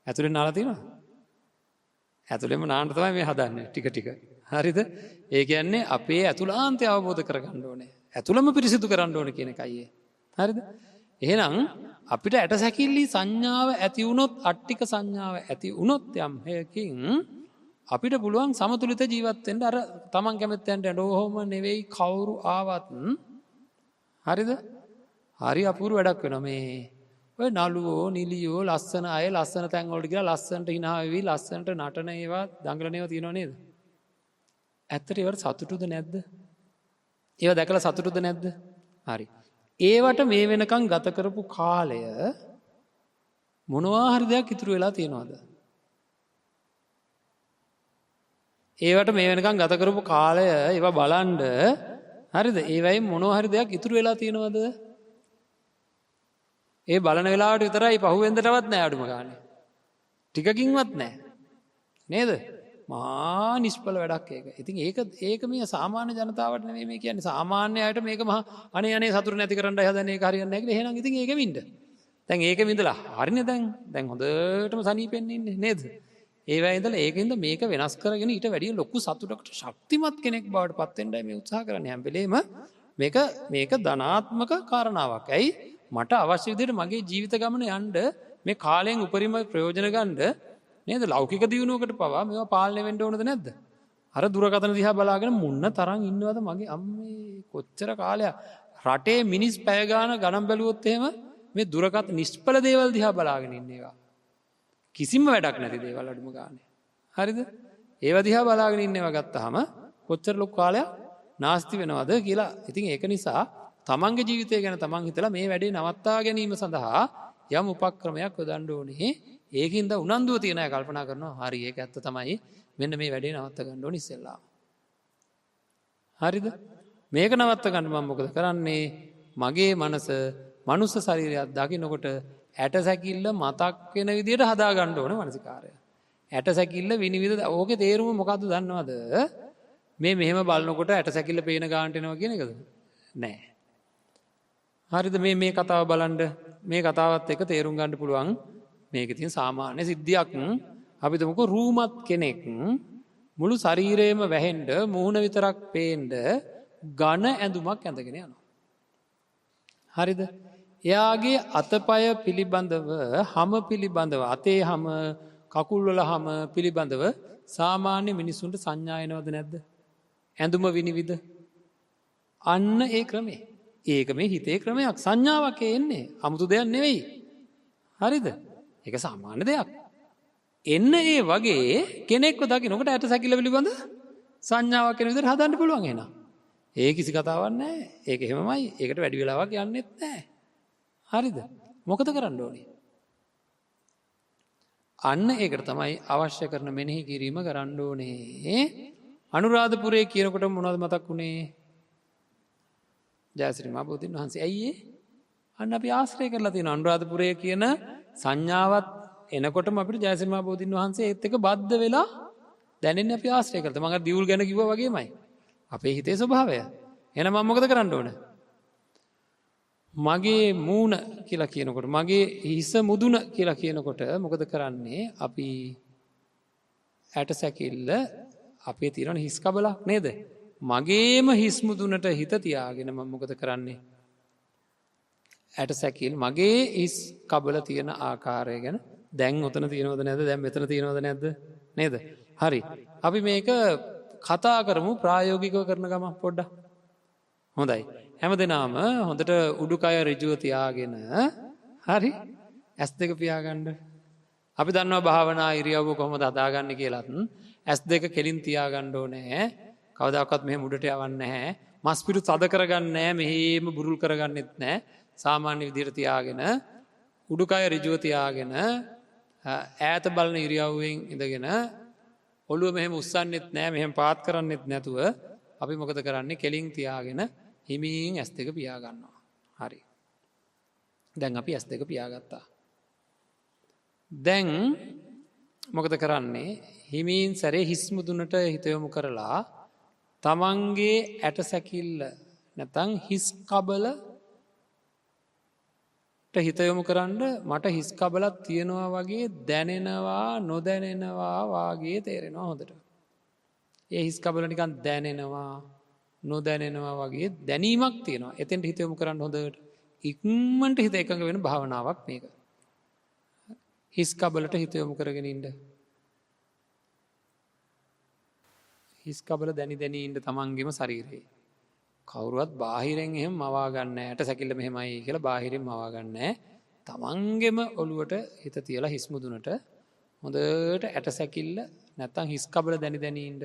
ඇතුළෙන් නාලා තියෙනවද? ඇතුළෙන්ම නාන්න තමයි මේ හදන්නේ ටික ටික. හරිද? ඒ කියන්නේ අපේ ඇතුළාන්තය අවබෝධ කරගන්න ඕනේ. ඇතුළම පිරිසිදු කරන්න ඕනේ කියන එකයි ඒ. හරිද? එහෙනම් අපිට ඇට සැකිල්ලි සංඥාව ඇති වුණොත් අට්ටික සංඥාව ඇති වුණොත් යම් හේකින් අපිට පුළුවන් සමතුලිත ජීවත් වෙන්න. අර තමන් කැමති තැනට යන්න ඕම නෙවෙයි කවුරු ආවත්. හරිද? හරි අපූර්ව වැඩක් වෙනවා මේ ඔය නළුවෝ නිලියෝ ලස්සන අය ලස්සන තැන්වලට කියලා ලස්සනට hina වෙවි ලස්සනට නටන ඒවා දඟලන ඒවා තියෙනව නේද? ඇත්තට ඒවට සතුටුද නැද්ද? ඒවා දැකලා සතුටුද නැද්ද? හරි. ඒවට මේ වෙනකන් ගත කරපු කාලය මොනවා හරි දෙයක් ඉතුරු වෙලා තියෙනවද? ඒවට මේ වෙනකන් ගත කරපු කාලය ඒවා බලන්ඩ හරිද? ඒවයි මොනවා හරි දෙයක් ඉතුරු වෙලා තියෙනවද? ඒ බලන වෙලාවට විතරයි පහුවෙන්දටවත් නෑ අඩුම ගානේ. ටිකකින්වත් නෑ. නේද? මහා නිෂ්ඵල වැඩක් ඒක. ඉතින් ඒක මේ සාමාන්‍ය ජනතාවට නෙමෙයි මේ කියන්නේ. සාමාන්‍ය අයට මේක මහා අනේ අනේ සතුට නැති කරන්නයි හදන්නේ ඒක හරියන්නේ නැහැ කියලා. එහෙනම් ඉතින් ඒකෙම ඉන්න. දැන් ඒකෙම ඉඳලා හරිනේ දැන් හොඳටම සනීපෙන්න ඉන්නේ නේද? ඒ වෙලාවේ ඉඳලා ඒකින්ද මේක වෙනස් කරගෙන ඊට වැඩිය ලොකු සතුටකට ශක්තිමත් කෙනෙක් බවට පත් වෙන්නයි මේ උත්සාහ කරන්නේ හැම වෙලේම. මේක ධනාත්මක කාරණාවක්. ඇයි? මට අවශ්‍ය විදිහට මගේ ජීවිත ගමන යන්න මේ කාලයෙන් උපරිම ප්‍රයෝජන ගන්න නේද? ලෞකික දියුණුවකට පවා මේවා පාලනය වෙන්න ඕනද නැද්ද? අර දුරකථන දිහා බලාගෙන මුන්න තරම් ඉන්නවද මගේ අම්මේ කොච්චර කාලයක් රටේ මිනිස් පැය ගණන් බැලුවොත් එහෙම මේ දුරකථන නිෂ්ඵල දේවල් දිහා බලාගෙන ඉන්න ඒවා. කිසිම වැඩක් නැති දේවල් අඩුම ගානේ. හරිද? ඒව දිහා බලාගෙන ඉන්න ඒවා ගත්තාම කොච්චර ලොකු කාලයක් නාස්ති වෙනවද කියලා. ඉතින් ඒක නිසා තමන්ගේ ජීවිතය ගැන තමන් හිතලා මේ වැඩේ නවත්තා ගැනීම සඳහා යම් උපක්‍රමයක් යොදන්න ඕනේ. ඒකින්ද උනන්දුව තියෙන අය කල්පනා කරනවා හරි ඒක ඇත්ත තමයි මෙන්න මේ වැඩේ නවත්ත ගන්න ඕනේ ඉස්සෙල්ලා. හරිද? මේක නවත්ත ගන්න මම මොකද කරන්නේ? මගේ මනස මනුස්ස ශරීරයක් දකින්නකොට ඇට සැකිල්ල මතක් වෙන විදිහට හදා ගන්න ඕනේ මානසිකාරය. ඇට සැකිල්ල විනිවිද ඕකේ තේරුම මොකද්ද දන්නවද? මේ මෙහෙම බලනකොට ඇට සැකිල්ල පේන ගානට එනවා කියන එකද? නෑ. හරිද? මේ කතාව බලන්න මේ කතාවත් එක්ක තේරුම් ගන්න පුළුවන් මේක තියෙන සාමාන්‍ය සිද්ධියක්. අපි තුමුකෝ රූමත් කෙනෙක් මුළු ශරීරයම වැහෙන්න මූණ විතරක් පේන්න ඝන ඇඳුමක් ඇඳගෙන යනවා. හරිද? එයාගේ අතපය පිළිබඳව හම පිළිබඳව අතේ හම කකුල් වල හම පිළිබඳව සාමාන්‍ය මිනිසුන්ට සංඥා එනවද නැද්ද? ඇඳුම විනිවිද අන්න ඒ ක්‍රමේ. ඒක මේ හිතේ ක්‍රමයක් සංඥාවක් එන්නේ. 아무තු දෙයක් නෙවෙයි. හරිද? ඒක සාමාන්‍ය දෙයක්. එන්න ඒ වගේ කෙනෙක්ව දකින්නකොට ඇට සැකිල්ල පිළිබඳ සංඥාවක් වෙන විදිහට හදන්න පුළුවන් එනවා. ඒ කිසි කතාවක් නැහැ. ඒක එහෙමමයි. ඒකට වැඩි වෙලාවක් යන්නෙත් නැහැ. හරිද? මොකද කරන්න ඕනේ? අන්න ඒකට තමයි අවශ්‍ය කරන මෙනෙහි කිරීම කරන්න ඕනේ. අනුරාධපුරයේ කියනකොට මොනවද මතක් වුනේ? ජයශ්‍රී මහ බෝධීන් වහන්සේ. ඇයි ඒ? අන්න අපි ආශ්‍රය කරලා තියෙන අනුරාධපුරය කියන සංඥාවත් එනකොටම අපිට ජයශ්‍රී මහ බෝධීන් වහන්සේ ඒත් එක්ක බද්ධ වෙලා දැනෙන්නේ අපි ආශ්‍රය කරලා. මම අර දියුල් ගැන කිව්වා වගේමයි. අපේ හිතේ ස්වභාවය. එහෙනම් මම මොකද කරන්න ඕන? මගේ මූණ කියලා කියනකොට මගේ හිස මුදුන කියලා කියනකොට මොකද කරන්නේ? අපි ඇට සැකිල්ල අපේ තියෙන හිස් කබලක් නේද? මගේම හිස් මුදුනට හිත තියාගෙන මම මොකද කරන්නේ? ඇට සැකිල් මගේ හිස් කබල තියෙන ආකාරය ගැන දැන් ඔතන තියෙනවද නැද්ද? දැන් මෙතන තියෙනවද නැද්ද? නේද? හරි. අපි මේක කතා කරමු ප්‍රායෝගිකව කරන ගමන් පොඩ්ඩක්. හොඳයි. හැමදෙනාම හොඳට උඩුකය ඍජුව තියාගෙන හරි S2 පියාගන්න. අපි දන්නවා භාවනා ඉරියව්ව කොහොමද හදාගන්නේ කියලාත් S2 කෙලින් තියාගන්න ඕනේ. කවදාකවත් මෙහෙම උඩට යවන්නේ නැහැ. මස් පිටු තද කරගන්නේ නැහැ. මෙහෙම බුරුල් කරගන්නෙත් නැහැ. සාමාන්‍ය විදිහට තියාගෙන උඩුකය ඍජුව තියාගෙන ඈත බලන ඉරියව්වෙන් ඉඳගෙන ඔළුව මෙහෙම උස්සන්නෙත් නැහැ. මෙහෙම පාත් කරන්නෙත් නැතුව අපි මොකද කරන්නේ? කෙලින් තියාගෙන හිමින් S2 පියා ගන්නවා. හරි. දැන් අපි S2 පියාගත්තා. දැන් මොකද කරන්නේ? හිමින් සැරේ හිස් මුදුනට හිත යොමු කරලා තමන්ගේ ඇට සැකිල්ල නැත්නම් හිස් කබලට හිත යොමු කරන්න මට හිස් කබලක් තියෙනවා වගේ දැනෙනවා නොදැනෙනවා වාගේ තේරෙනවා හොඳට. ඒ හිස් කබල නිකන් දැනෙනවා නොදැනෙනවා වගේ දැනීමක් තියෙනවා. එතෙන්ට හිත යොමු කරන්න හොඳට. ඉක්මනට හිත එකඟ වෙන භාවනාවක් මේක. හිස් කබලට හිත යොමු කරගෙන ඉන්න. හිස් කබල දැනි දැනි ඉන්න තමන්ගේම ශරීරේ. කවුරුවත් බාහිරෙන් එහෙම මවා ගන්න නැහැ. ඇට සැකිල්ල මෙහෙමයි කියලා බාහිරින් මවා ගන්න නැහැ. තමන්ගෙම ඔළුවට හිත තියලා හිස්මුදුනට හොඳට ඇට සැකිල්ල නැත්තං හිස් කබල දැනි දැනීන්ට.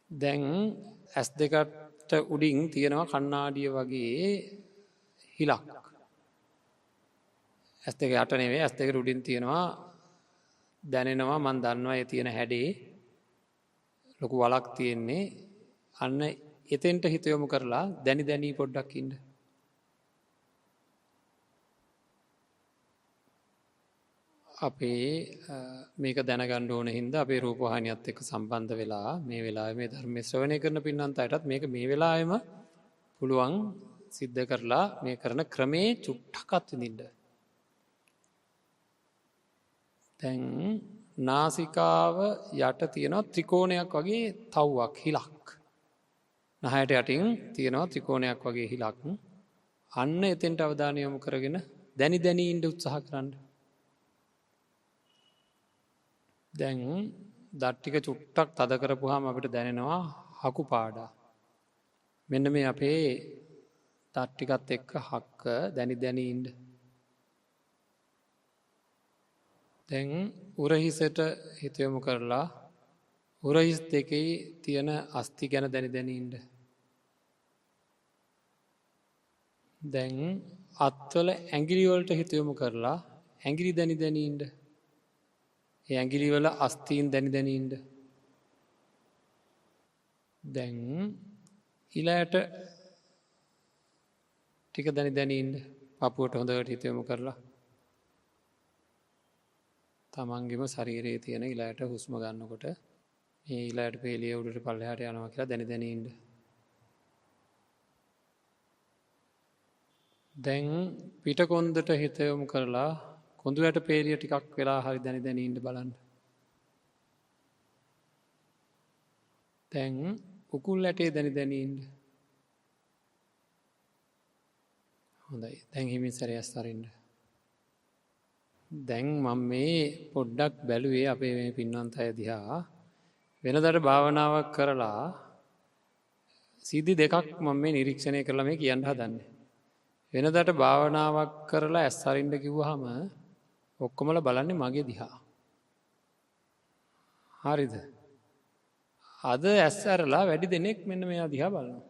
දැන් ඇස් දෙකට උඩින් තියෙනවා කන්නාඩිය වගේ හිලක්. ඇස් දෙක යට නෙවේ ඇස් දෙක උඩින් තියෙනවා දැනෙනවා මන් දන්නවා ඒ තියෙන හැඩේ ලොකු වලක් තියෙන්නේ අන්න එතෙන්ට හිතයොමු කරලා දැනි දැනී පොඩ්ඩක් ඉන්න. අපේ මේක දැනගන්න ඕන හින්දා අපේ රූපවාහිනියත් එක්ක සම්බන්ධ වෙලා මේ වෙලාවේ මේ ධර්ම ශ්‍රවණය කරන පින්නන්ත අයටත් මේක මේ වෙලාවෙම පුළුවන් සිද්ධ කරලා මේ කරන ක්‍රමේ චුට්ටක්වත් විඳින්න. දැන් නාසිකාව යට තියෙනවා ත්‍රිකෝණයක් වගේ තව්වක් හිලක්. නහයට යටින් තියෙනවා ත්‍රිකෝණයක් වගේ හිලක්. අන්න එතෙන්ට අවධානය යොමු කරගෙන දැනි දැනී ඉන්න උත්සාහ කරන්න. දැන් දට්ටික චුට්ටක් තද කරපුවාම අපිට දැනෙනවා හකු පාඩා. මෙන්න මේ අපේ දට්ටිකත් එක්ක හක්ක දැනි දැනී ඉන්න. දැන් උරහිසට හිත යොමු කරලා උරහිස් දෙකේ තියෙන අස්ති ගැන දැනි දැනී ඉන්න. දැන් අත්වල ඇඟිලි වලට හිත යොමු කරලා ඇඟිලි දැනි දැනී ඉන්න. ඒ ඇඟිලි වල අස්තීන් දැනි දැනී ඉන්න. දැන් ඊළාට ටික දැනි දැනී ඉන්න. පපුවට හොඳට හිත යොමු කරලා තමන්ගෙම ශරීරයේ තියෙන ඊළාට හුස්ම ගන්නකොට මේ ඊළාට පේලිය උඩට පල්ලෙහාට යනවා කියලා දැනි දැනී ඉන්න. දැන් පිටකොන්දට හිත යොමු කරලා කොඳුයට පේලිය ටිකක් වෙලා හරි දැනි දැනී ඉන්න බලන්න. දැන් උකුල් ඇටේ දැනි දැනී ඉන්න. හොඳයි. දැන් හිමින් සැරයක් අරින්න. දැන් මම මේ පොඩ්ඩක් බැලුවේ අපේ මේ පින්වන්ත අය දිහා වෙනදට භාවනාවක් කරලා සිද්ධි දෙකක් මම මේ නිරීක්ෂණය කරලා මේ කියන්න හදන්නේ. වෙනදට භාවනාවක් කරලා ඇස් අරින්න කිව්වහම ඔක්කොමලා බලන්නේ මගේ දිහා. හරිද? අද ඇස් අරලා වැඩි දෙනෙක් මෙන්න මෙයා දිහා බලනවා.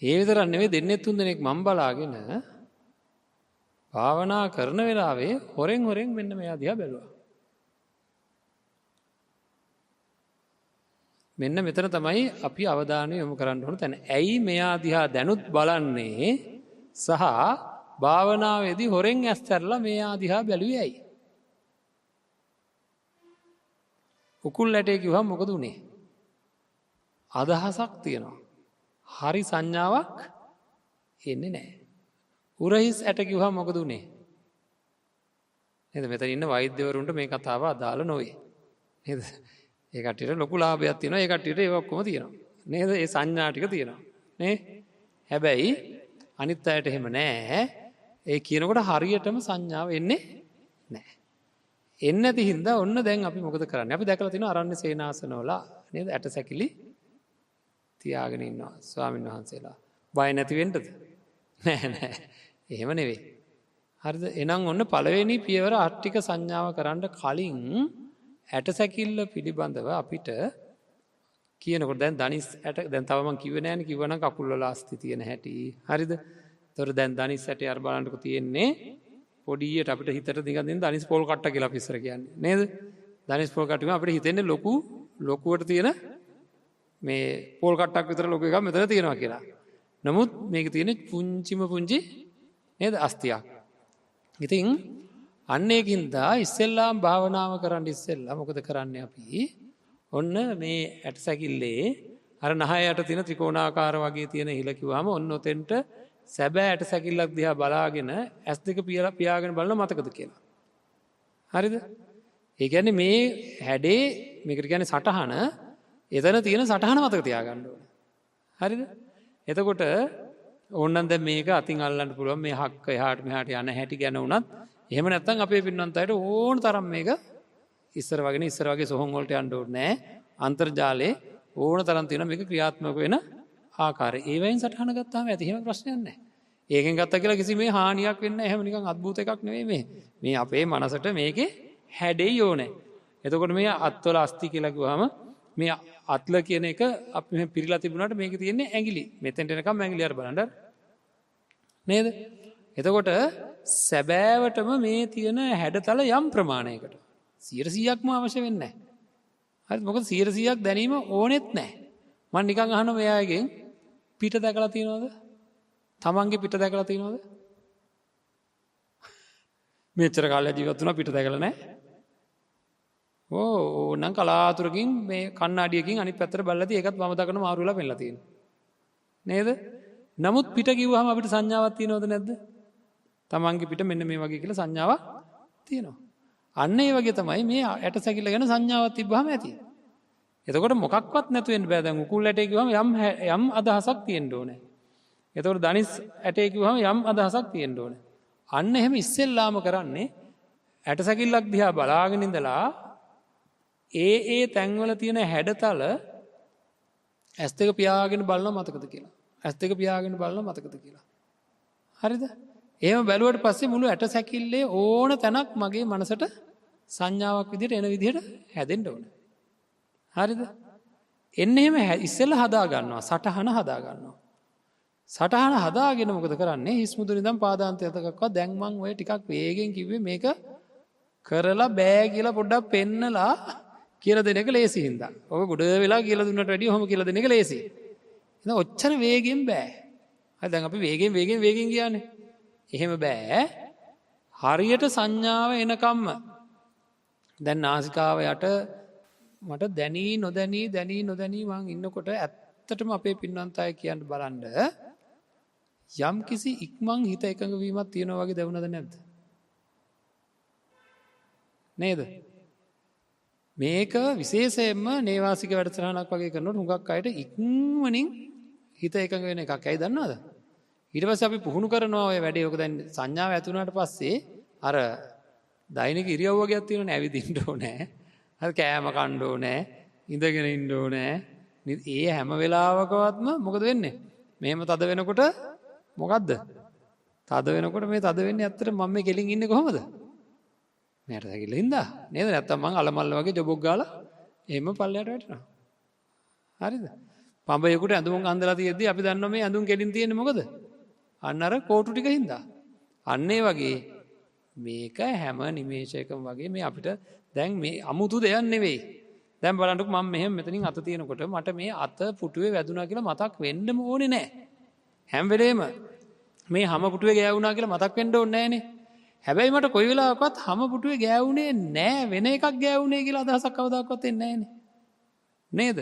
ඒ විතරක් නෙවෙයි දෙන්නේ තුන් දෙනෙක් මම බලාගෙන භාවනා කරන වෙලාවේ හොරෙන් මෙන්න මෙයා දිහා බැලුවා. මෙන්න මෙතන තමයි අපි අවධානය යොමු කරන්න ඕන තැන. ඇයි මෙයා දිහා දැනුත් බලන්නේ සහ භාවනාවේදී හොරෙන් ඇස් ඇරලා මෙයා දිහා බැලුවේ ඇයි? උකුල් ඇටේ කිව්වම මොකද උනේ? අදහසක් තියෙනවා. හරි සංඥාවක් එන්නේ නැහැ. උරහිස් ඇට කිව්වම මොකද උනේ? නේද? මෙතන ඉන්න වෛද්‍යවරුන්ට මේ කතාව අදාළ නොවේ. නේද? ඒ කට්ටියට ලොකු ලාභයක් තියෙනවා. ඒ කට්ටියට ඒව ඔක්කොම තියෙනවා. නේද? ඒ සංඥා ටික තියෙනවා. නේ? හැබැයි අනිත් අයට එහෙම නැහැ. ඒ කියනකොට හරියටම සංඥාව එන්නේ නැහැ. එන්නේ නැති හින්දා ඔන්න දැන් අපි මොකද කරන්නේ? අපි දැකලා තියෙනවා අරණ්‍ය සේනාසනවල නේද? ඇට සැකිලි තියාගෙන ඉන්නවා ස්වාමීන් වහන්සේලා. බය නැති වෙන්නද? නෑ. එහෙම නෙවෙයි. හරිද? එහෙනම් ඔන්න පළවෙනි පියවර ආර්ථික සංඥාව කරන්න කලින් ඇට සැකිල්ල පිළිබඳව අපිට කියනකොට දැන් දනිස් ඇට දැන් තව මම කිව්වේ නෑනේ කිව්වනම් කකුල් වල අස්ති තියෙන හැටි. හරිද? ඒතර දැන් දනිස් ඇටේ අර බලන්නකො තියෙන්නේ පොඩියට අපිට හිතට නිකන් දෙන දනිස් පොල් කට්ට කියලා අපි ඉස්සර කියන්නේ. නේද? දනිස් පොල් කට්ට අපිට හිතෙන්නේ ලොකුවට තියෙන මේ පොල් කට්ටක් විතර ලොකු එකක් මෙතන තියෙනවා කියලා. නමුත් මේක තියෙන්නේ පුංචි නේද අස්තියක්. ඉතින් අන්න ඒකින්ද ඉස්සෙල්ලාම භාවනාව කරන්න ඉස්සෙල්ලා මොකද කරන්නේ අපි? ඔන්න මේ ඇට සැකිල්ලේ අර නහය යට තියෙන ත්‍රිකෝණාකාර වගේ තියෙන හිල කිව්වම ඔන්න ඔතෙන්ට සැබෑ ඇට සැකිල්ලක් දිහා බලාගෙන ඇස් දෙක පියාගෙන බලන මතකද කියලා. හරිද? ඒ කියන්නේ මේ හැඩේ මේකට කියන්නේ සටහන එතන තියෙන සටහන මතක තියාගන්න ඕනේ. හරිද? එතකොට ඕනනම් දැන් මේක අතින් අල්ලන්න පුළුවන් මේ හක්ක එහාට මෙහාට යන හැටි ගැන උනත් එහෙම නැත්නම් අපේ පින්නන්ත අයට ඕන තරම් මේක ඉස්සර වගේ සොහොන් වලට යන්න ඕනේ නැහැ. අන්තර්ජාලේ ඕන තරම් තියෙනවා මේක ක්‍රියාත්මක වෙන ආකාරය. ඒවෙන් සටහන ගත්තාම ඇති එහෙම ප්‍රශ්නයක් නැහැ. ඒකෙන් ගත්තා කියලා කිසි මේ හානියක් වෙන්නේ නැහැ. එහෙම නිකන් අద్భుත එකක් නෙවෙයි මේ. මේ අපේ මනසට මේකේ හැඩෙයි ඕනේ. එතකොට මේ අත්වල අස්ති කියලා කිව්වහම මේ අත්ල කියන එක අපි මේ පිරීලා තිබුණාට මේකේ තියෙන්නේ ඇඟිලි. මෙතෙන්ට එනකම් ඇඟිලි අර බලන්න. නේද? එතකොට සැබෑවටම මේ තියෙන හැඩතල යම් ප්‍රමාණයකට 100%ක්ම අවශ්‍ය වෙන්නේ නැහැ. හරිද? මොකද 100%ක් දැනීම ඕනෙත් නැහැ. මම නිකන් අහනවා මෙයාගෙන් පිට දැකලා තියෙනවද? තමන්ගේ පිට දැකලා තියෙනවද? මෙච්චර කාලයක් ජීවත් වුණා පිට දැකලා නැහැ. ඕනම් කලාතුරකින් මේ කණ්ණාඩියකින් අනිත් පැත්තට බලලාදී ඒකත් වම දකුණ මාරු වෙලා පෙන්නලා තියෙනවා. නේද? නමුත් පිට කිව්වහම අපිට සංඥාවක් තියෙනවද නැද්ද? තමන්ගේ පිට මෙන්න මේ වගේ කියලා සංඥාවක් තියෙනවා. අන්න ඒ වගේ තමයි මේ ඇට සැකිල්ල ගැන සංඥාවක් තිබ්බහම ඇති. එතකොට මොකක්වත් නැතු වෙන්න බෑ. දැන් උකුල් ඇටේ කිව්වම යම් අදහසක් තියෙන්න ඕනේ. එතකොට ධනිස් ඇටේ කිව්වම යම් අදහසක් තියෙන්න ඕනේ. අන්න එහෙම ඉස්සෙල්ලාම කරන්නේ ඇට සැකිල්ලක් දිහා බලාගෙන ඉඳලා ඒ තැන්වල තියෙන හැඩතල ඇස් දෙක පියාගෙන බලන මතකද කියලා. ඇස් දෙක පියාගෙන බලන මතකද කියලා. හරිද? එහෙම බැලුවට පස්සේ මුළු ඇට සැකිල්ලේ ඕන තැනක් මගේ මනසට සංඥාවක් විදිහට එන විදිහට හැදෙන්න ඕනේ. හරිද? එන්න එහෙම ඉස්සෙල්ලා හදා ගන්නවා. සටහන හදා ගන්නවා. සටහන හදාගෙන මොකද කරන්නේ? හිස් මුදුන ඉඳන් පාදාන්තය දක්වා දැන් මං ඔය ටිකක් වේගෙන් කිව්වේ මේක කරලා බෑ කියලා පොඩ්ඩක් පෙන්නලා කියලා දෙන එක ලේසි හින්දා. ඔබ ගොඩ වෙලා කියලා දුන්නට වැඩිය ඔහොම කියලා දෙන එක ලේසි. එහෙනම් ඔච්චර වේගෙන් බෑ. හරි දැන් අපි වේගෙන් කියන්නේ. එහෙම බෑ. හරියට සංඥාව එනකම්ම දැන් නාසිකාව යට මට දැනී නොදැනී මං ඉන්නකොට ඇත්තටම අපේ පින්වන්ත අය කියන්න බලන්න යම් කිසි ඉක්මන් හිත එකඟ වීමක් තියෙනවා වගේ දැනුණද නැද්ද? නේද? මේක විශේෂයෙන්ම නේවාසික වැඩසටහනක් වගේ කරනකොට හුඟක් අයට ඉක්මනින් හිත එකඟ වෙන එකක්. ඇයි දන්නවද? ඊට පස්සේ අපි පුහුණු කරනවා ඔය වැඩේ. ඔක දැන් සංඥාව ඇති වුණාට පස්සේ අර දෛනික ඉරියව් වගේක් තියෙනවනේ. ඇවිදින්න ඕනේ. හරි කෑම කන්න ඕනේ. ඉඳගෙන ඉන්න ඕනේ. ඒ හැම වෙලාවකවත්ම මොකද වෙන්නේ? මෙහෙම තද වෙනකොට මොකද්ද? තද වෙනකොට මේ තද වෙන්නේ ඇත්තට මම මේ කෙලින් ඉන්නේ කොහමද? මෙයාට දැකිලා ඉඳා. නේද? නැත්තම් මං අලමල්ල වගේ ජොබොක් ගාලා එහෙම පල්ලයට වැටෙනවා. හරිද? පඹයකට ඇඳුම් අඳලා තියෙද්දි අපි දන්නවා මේ ඇඳුම් කෙලින් තියෙන්නේ මොකද? අන්න අර කෝටු ටික හින්දා. අන්න ඒ වගේ මේක හැම නිමේෂයකම වගේ මේ අපිට දැන් මේ අමුතු දෙයක් නෙවෙයි. දැන් බලන්නකො මම මෙහෙම මෙතනින් අත තියනකොට මට මේ අත පුටුවේ වැදුනා කියලා මතක් වෙන්නම ඕනේ නැහැ. හැම වෙලේම මේ හැම පුටුවේ ගෑවුනා කියලා මතක් වෙන්න ඕනේ නැහනේ. හැබැයි මට කොයි වෙලාවකවත් හැම පුටුවේ ගෑවුනේ නැහැ වෙන එකක් ගෑවුනේ කියලා අදහසක් කවදාකවත් එන්නේ නැහනේ. නේද?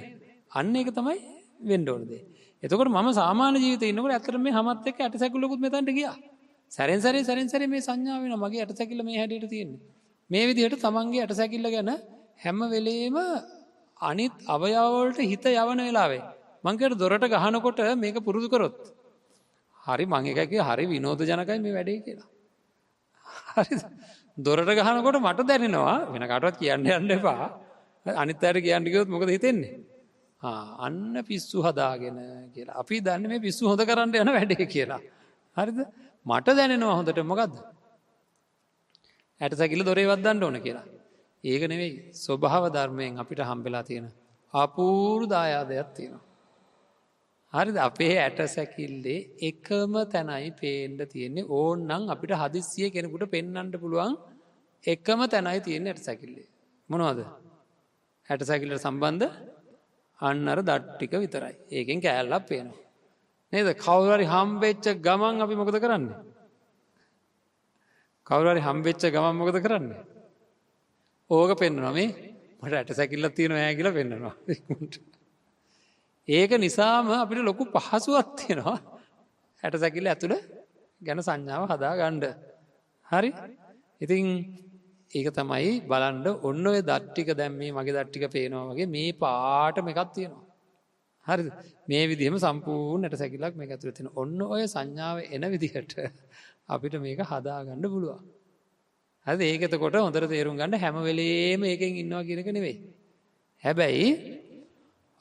අන්න ඒක තමයි වෙන්න ඕන දේ. එතකොට මම සාමාන්‍ය ජීවිතේ ඉන්නකොට ඇත්තට මේ හැමත් එක්ක ඇටසැකිල්ලකුත් මෙතනට ගියා. සැරෙන් සැරේ මේ සංඥාව වෙනවා මගේ ඇටසැකිල්ල මේ හැටියට තියෙන්නේ. මේ විදිහට තමන්ගේ ඇටසැකිල්ල ගැන හැම වෙලේම අනිත් අවයව වලට හිත යවන වෙලාවේ මං කියර දොරට ගහනකොට මේක පුරුදු කරොත් හරි මං එකයි කිය හරි විනෝදජනකයි මේ වැඩේ කියලා. හරිද? දොරට ගහනකොට මට දැනෙනවා වෙන කාටවත් කියන්න යන්න එපා. අනිත් අයට කියන්න ගියොත් මොකද හිතෙන්නේ? අන්න පිස්සු හදාගෙන කියලා. අපි දන්නේ මේ පිස්සු හොද කරන්න යන වැඩේ කියලා. හරිද? මට දැනෙනවා හොඳට මොකද්ද? ඇටසැකිල්ල දොරේ වද්දන්න ඕන කියලා. ඒක නෙවෙයි ස්වභාව ධර්මයෙන් අපිට හම්බෙලා තියෙන අපූර්ව දායාදයක් තියෙනවා. හරිද? අපේ ඇටසැකිල්ලේ එකම තැනයි පේන්න තියෙන්නේ. ඕන්නම් අපිට හදිස්සිය කෙනෙකුට පෙන්වන්න පුළුවන් එකම තැනයි තියෙන්නේ ඇටසැකිල්ලේ. මොනවද? ඇටසැකිල්ලට සම්බන්ධ අන්න අර දත් ටික විතරයි. ඒකෙන් කෑල්ලක් පේනවා. නේද? කවුරු හරි හම්බෙච්ච ගමන් අපි මොකද කරන්නේ? කවුරු හරි හම්බෙච්ච ගමන් මොකද කරන්නේ? ඕක පෙන්වනවා මේ මට ඇටසැකිල්ලක් තියෙනවා ඈ කියලා පෙන්වනවා. ඒක නිසාම අපිට ලොකු පහසුවක් තියෙනවා ඇටසැකිල්ල ඇතුළ ගැන සංඥාව හදා ගන්න. හරි? ඉතින් ඒක තමයි බලන්න ඔන්න ඔය දත් ටික දැන් මේ මගේ දත් ටික පේනවා වගේ මේ පාටම එකක් තියෙනවා. හරිද? මේ විදිහම සම්පූර්ණ ඇටසැකිල්ලක් මේක ඇතුළේ තියෙනවා. ඔන්න ඔය සංඥාව එන විදිහට අපිට මේක හදා ගන්න පුළුවන්. හරිද? ඒක එතකොට හොඳට තේරුම් ගන්න හැම වෙලේම ඒකෙන් ඉන්නවා කියන එක නෙවෙයි. හැබැයි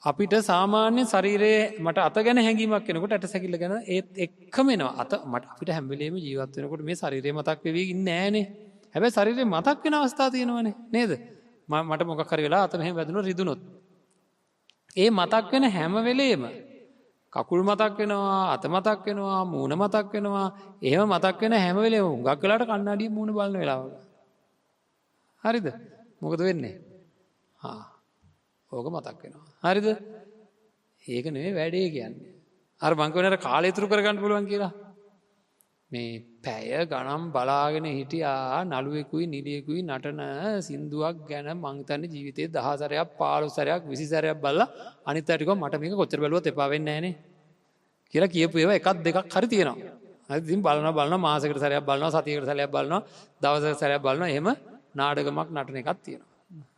අපිට සාමාන්‍ය ශරීරයේ මට අත ගැන හැඟීමක් වෙනකොට ඇට සැකිල්ල ගැන ඒත් එක්කම එනවා. අත මට අපිට හැම වෙලේම ජීවත් වෙනකොට මේ ශරීරය මතක් වෙවි ඉන්නේ නෑනේ. හැබැයි ශරීරේ මතක් වෙන අවස්ථා තියෙනවනේ නේද? මට මොකක් හරි වෙලා අත මෙහෙම වැදුනොත් රිදුනොත්. ඒ මතක් වෙන හැම වෙලේම කකුල් මතක් වෙනවා, අත මතක් වෙනවා, මූණ මතක් වෙනවා. එහෙම මතක් වෙන හැම වෙලේම හුඟක් වෙලාවට කණ්ණාඩියේ මූණ බලන වෙලාවක. හරිද? මොකද වෙන්නේ? ඕක මතක් වෙනවා. හරිද? ඒක නෙවෙයි වැඩේ කියන්නේ. අර මං කියවනේ කාලය ඉතුරු කරගන්න පුළුවන් කියලා. මේ පැය ගණන් බලාගෙන හිටියා නළුවෙකුයි නිලියෙකුයි නටන සින්දුවක් ගැන මං හිතන්නේ ජීවිතේ 10 සැරයක් 15 සැරයක් 20 සැරයක් බලලා අනිත් අයට කිව්වා මට මේක කොච්චර බැලුවත් එපා වෙන්නේ නැහනේ කියලා කියපු ඒවා එකක් දෙකක් හරි තියෙනවා. හරි ඉතින් බලනවා මාසෙකට සැරයක් බලනවා සතියකට සැරයක් බලනවා දවසකට සැරයක් බලනවා එහෙම නාටකමක් නටන එකක් තියෙනවා.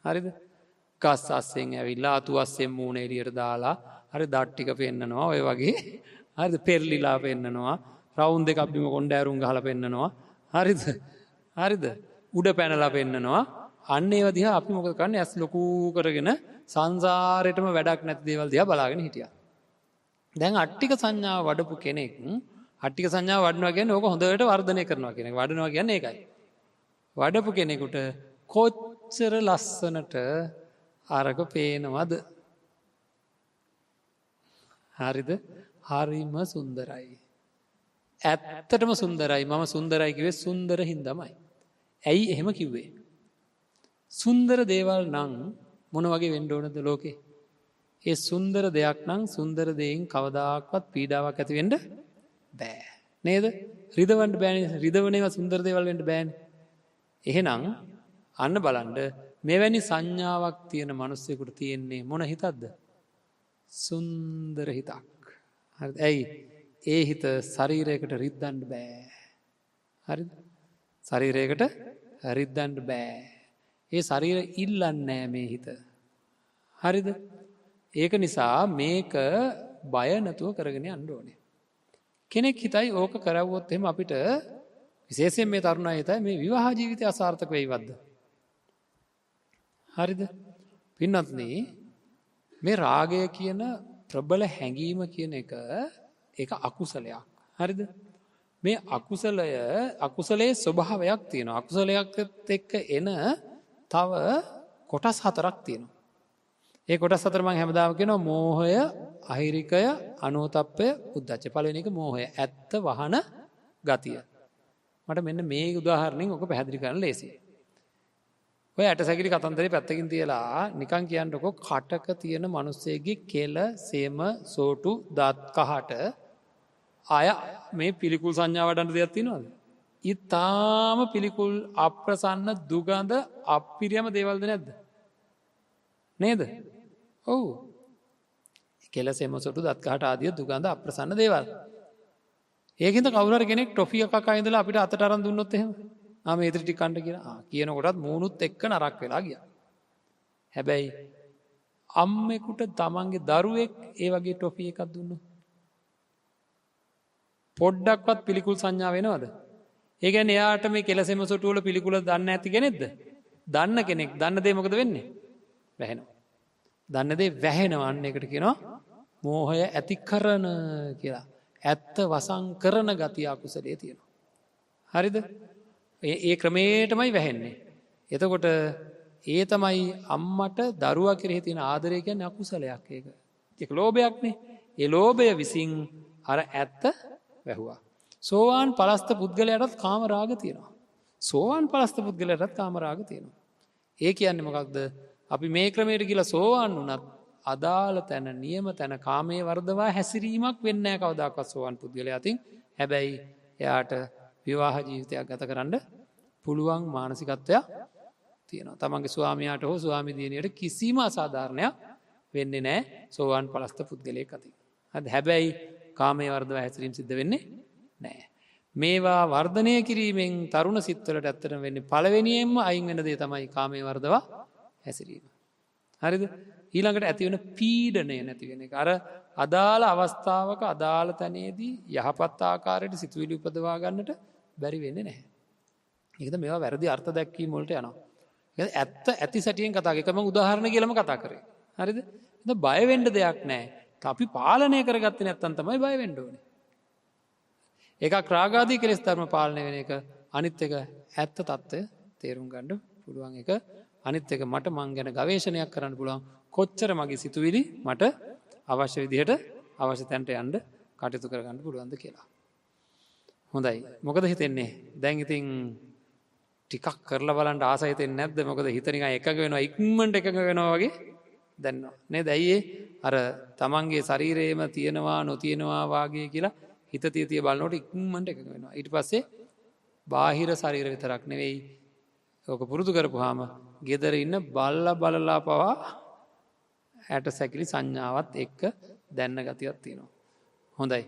හරිද? ගස් අස්සෙන් ඇවිල්ලා අතු අස්සෙන් මූණ එළියට දාලා හරි දත් ටික පෙන්නනවා ඔය වගේ. හරිද? පෙරලිලා පෙන්නනවා. රවුන්් දෙකක් බිම කොණ්ඩෑරුම් ගහලා පෙන්නනවා. හරිද? හරිද? උඩ පැනලා පෙන්නනවා. අන්න ඒව දිහා අපි මොකද කරන්නේ? ඇස් ලොකු කරගෙන සංසාරෙටම වැඩක් නැති දේවල් දිහා බලාගෙන හිටියා. දැන් අට්ටික සංඥාව වඩපු කෙනෙක් අට්ටික සංඥාව වඩනවා කියන්නේ ඕක හොඳට වර්ධනය කරනවා කියන එක. වඩනවා කියන්නේ ඒකයි. වඩපු කෙනෙකුට කොච්චර ලස්සනට අරක පේනවද? හරිද? හරිම සුන්දරයි. ඇත්තටම සුන්දරයි. මම සුන්දරයි කිව්වේ සුන්දර හින්දාමයි. ඇයි එහෙම කිව්වේ? සුන්දර දේවල් නම් මොන වගේ වෙන්න ඕනද ලෝකේ? ඒ සුන්දර දෙයක් නම් සුන්දර දෙයින් කවදාකවත් පීඩාවක් ඇති වෙන්න බෑ. නේද? රිදවන්න බෑනේ. රිදවනේවා සුන්දර දේවල් වෙන්න බෑනේ. එහෙනම් අන්න බලන්න මෙවැනි සංඥාවක් තියෙන මිනිස්සෙකුට තියෙන්නේ මොන හිතක්ද? සුන්දර හිතක්. හරිද? ඇයි? ඒ හිත ශරීරයකට රිද්දන්න බෑ. හරිද? ශරීරයකට රිද්දන්න බෑ. ඒ ශරීරය ඉල්ලන්නේ නෑ මේ හිත. හරිද? ඒක නිසා මේක බය නැතුව කරගෙන යන්න ඕනේ. කෙනෙක් හිතයි ඕක කරවුවොත් එහෙම අපිට විශේෂයෙන් මේ තරුණ අය හිතයි මේ විවාහ ජීවිතය අසාර්ථක වෙයිවද්ද? හරිද? පින්වත්නි මේ රාගය කියන ප්‍රබල හැඟීම කියන එක ඒක අකුසලයක්. හරිද? මේ අකුසලයේ ස්වභාවයක් තියෙනවා. අකුසලයක් එක්ක එන තව කොටස් හතරක් තියෙනවා. ඒ කොටස් හතර මම හැමදාම කියනවා මෝහය, අහිරිකය, අනෝතප්පය, උද්ධච්චය. පළවෙනි එක මෝහය. ඇත්ත වහන ගතිය. මට මෙන්න මේ උදාහරණයෙන් ඔක පැහැදිලි කරන්න ලේසියි. ඔය ඇටසැකිලි කතන්දරේ පැත්තකින් තියලා නිකන් කියන්නකො කටක තියෙන මිනිස්සෙගේ කෙල, සෙම, සෝටු, දත් කහට අය මේ පිළිකුල් සංඥා වඩන්න දෙයක් තියෙනවද? ඊටාම පිළිකුල්, අප්‍රසන්න, දුගඳ, අප්පිරියම දේවල්ද නැද්ද? නේද? ඔව්. කෙල, සෙම, සෝටු, දත් කහට ආදී දුගඳ, අප්‍රසන්න දේවල්. ඒකින්ද කවුරු හරි කෙනෙක් ටොෆි එකක් අයින්දලා අපිට අතට අරන් දුන්නොත් එහෙම මේ ඉතිරි ටික කන්න කියලා. කියනකොටත් මූණුත් එක්ක නරක් වෙලා ගියා. හැබැයි අම්මෙකුට තමන්ගේ දරුවෙක් ඒ වගේ ටොෆි එකක් දුන්නොත් පොඩ්ඩක්වත් පිළිකුල් සංඥා වෙනවද? ඒ කියන්නේ එයාට මේ කෙලසෙම සොටු වල පිළිකුල දන්නේ නැති කෙනෙක්ද? දන්න කෙනෙක්. දන්න දේ මොකද වෙන්නේ? වැහෙනවා. දන්න දේ වැහෙනවා. අන්න ඒකට කියනවා මෝහය ඇති කරන කියලා. ඇත්ත වසං කරන ගතිය අකුසලයේ තියෙනවා. හරිද? ඒ ක්‍රමයටමයි වැහෙන්නේ. එතකොට ඒ තමයි අම්මට දරුවා කෙරෙහි තියෙන ආදරය කියන්නේ අකුසලයක් ඒක. ඒක ලෝභයක්නේ. ඒ ලෝභය විසින් අර ඇත්ත වැහුවා. සෝවාන් පලස්ත පුද්ගලයාටත් කාම රාග තියෙනවා. සෝවාන් පලස්ත පුද්ගලයාටත් කාම රාග තියෙනවා. ඒ කියන්නේ මොකක්ද? අපි මේ ක්‍රමයට ගිහලා සෝවාන් වුණත් අදාළ තැන නියම තැන කාමයේ වර්ධවා හැසිරීමක් වෙන්නේ නැහැ කවදාකවත් සෝවාන් පුද්ගලයා අතින්. හැබැයි එයාට විවාහ ජීවිතයක් ගත කරන්න පුළුවන් මානසිකත්වයක් තියෙනවා. තමන්ගේ ස්වාමියාට හෝ ස්වාමි දියණියට කිසිම අසාධාරණයක් වෙන්නේ නැහැ සෝවාන් පලස්ත පුද්ගලයෙක් අතින්. හරිද? හැබැයි කාමයේ වර්ධව හැසිරීම සිද්ධ වෙන්නේ නැහැ. මේවා වර්ධනය කිරීමෙන් තරුණ සිත්වලට ඇත්තටම වෙන්නේ පළවෙනියෙන්ම අයින් වෙන දේ තමයි කාමයේ වර්ධව හැසිරීම. හරිද? ඊළඟට ඇති වෙන පීඩනය නැති වෙන එක. අර අදාළ අවස්ථාවක අදාළ තැනේදී යහපත් ආකාරයට සිතුවිලි උපදවා ගන්නට බැරි වෙන්නේ නැහැ. ඒකද මේවා වැරදි අර්ථ දැක්වීම වලට යනවා. ඇත්ත ඇති සැටියෙන් කතා කරේ. මම උදාහරණ කියලාම කතා කරේ. හරිද? බයවෙන්ඩ දෙයක් නෑ අපි පාලනය කරගත්ත නැත්තන් තමයි බයවෙන්ඩ ඕනේ. එක රාගාදී කෙලෙස් ධර්ම පාලනය වෙන එක අනිත් එක ඇත්ත තත්ත්වය තේරුම් ගණ්ඩ පුළුවන් එක අනිත් එක මට මං ගැන ගවේශණයක් කරන්න පුළුවන් කොච්චර මගේ සිතුවිලි මට අවශ්‍ය විදිහට අවශ්‍ය තැන්ට යන්ඩ කටයුතු කරගන්න පුළුවන්ද කියලා. හොඳයි මොකද හිතෙන්නේ දැන් ඉතින් ටිකක් කරලා බලන්ට ආසහිතෙන් නැද්ද මොකද හිතනික එක වෙනවා ඉක්මට එක වෙනවා වගේ දැන්න නේ දැයියේ අර තමන්ගේ ශරීරයේම තියෙනවා නොතියෙනවා වාගේ කියලා හිත තිය බලනොට ඉක්මට එක වෙනවා ඊට පස්සේ බාහිර ශරීර විතරක් නෙවෙයි ඕක පුරුදු කරපු හාම ගෙදර ඉන්න බල්ල බලලා පවා ඇට සැකිලි සංඥාවත් එක්ක දැන්න ගතියක් තියෙනවා. හොඳයි.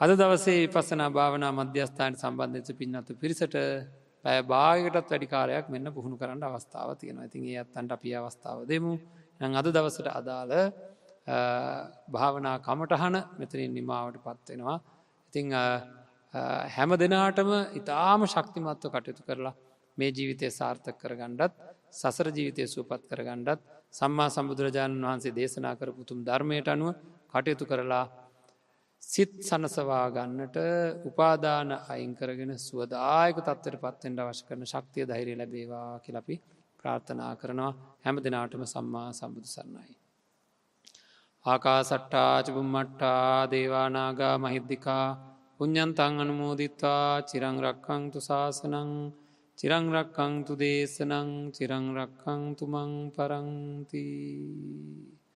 අද දවසේ විපස්සනා භාවනා මධ්‍යස්ථාන සම්බන්ධච්ච පින්නතු පිරිසට පැය භාගයකටත් වැඩි කාලයක් මෙන්න පුහුණු කරන්න අවස්ථාව තියෙනවා. ඉතින් ඒ අත්තන්ට අපි අවස්ථාව දෙමු. නම් අද දවසට අදාළ භාවනා කමටහන මෙතනින් නිමාවට පත් වෙනවා. ඉතින් හැම දෙනාටම ඊටාම ශක්තිමත්ව කටයුතු කරලා මේ ජීවිතය සාර්ථක කරගන්නත් සසර ජීවිතය සුවපත් කරගන්නත් සම්මා සම්බුදුරජාණන් වහන්සේ දේශනා කරපු උතුම් ධර්මයට අනුව කටයුතු කරලා සිත් සනසවා ගන්නට උපාදාන අයින් කරගෙන සුවදායක තත්ත්වයට පත්වෙන්ට අවශ්‍ය කරන ශක්තිය ධෛර්යය ලැබේවා කියලා අපි ප්‍රාර්ථනා කරනවා. හැම දිනාටම සම්මා සම්බුදු සරණයි. ආකාසට්ටා ච බුම්මට්ටා දේවා නාග මහිද්దికා පුඤ්ඤන්තං අනුමෝදිත්වා චිරං රක්ඛන්තු ශාසනං චිරං රක්ඛන්තු දේශනං චිරං රක්ඛන්තු මං පරන්ති.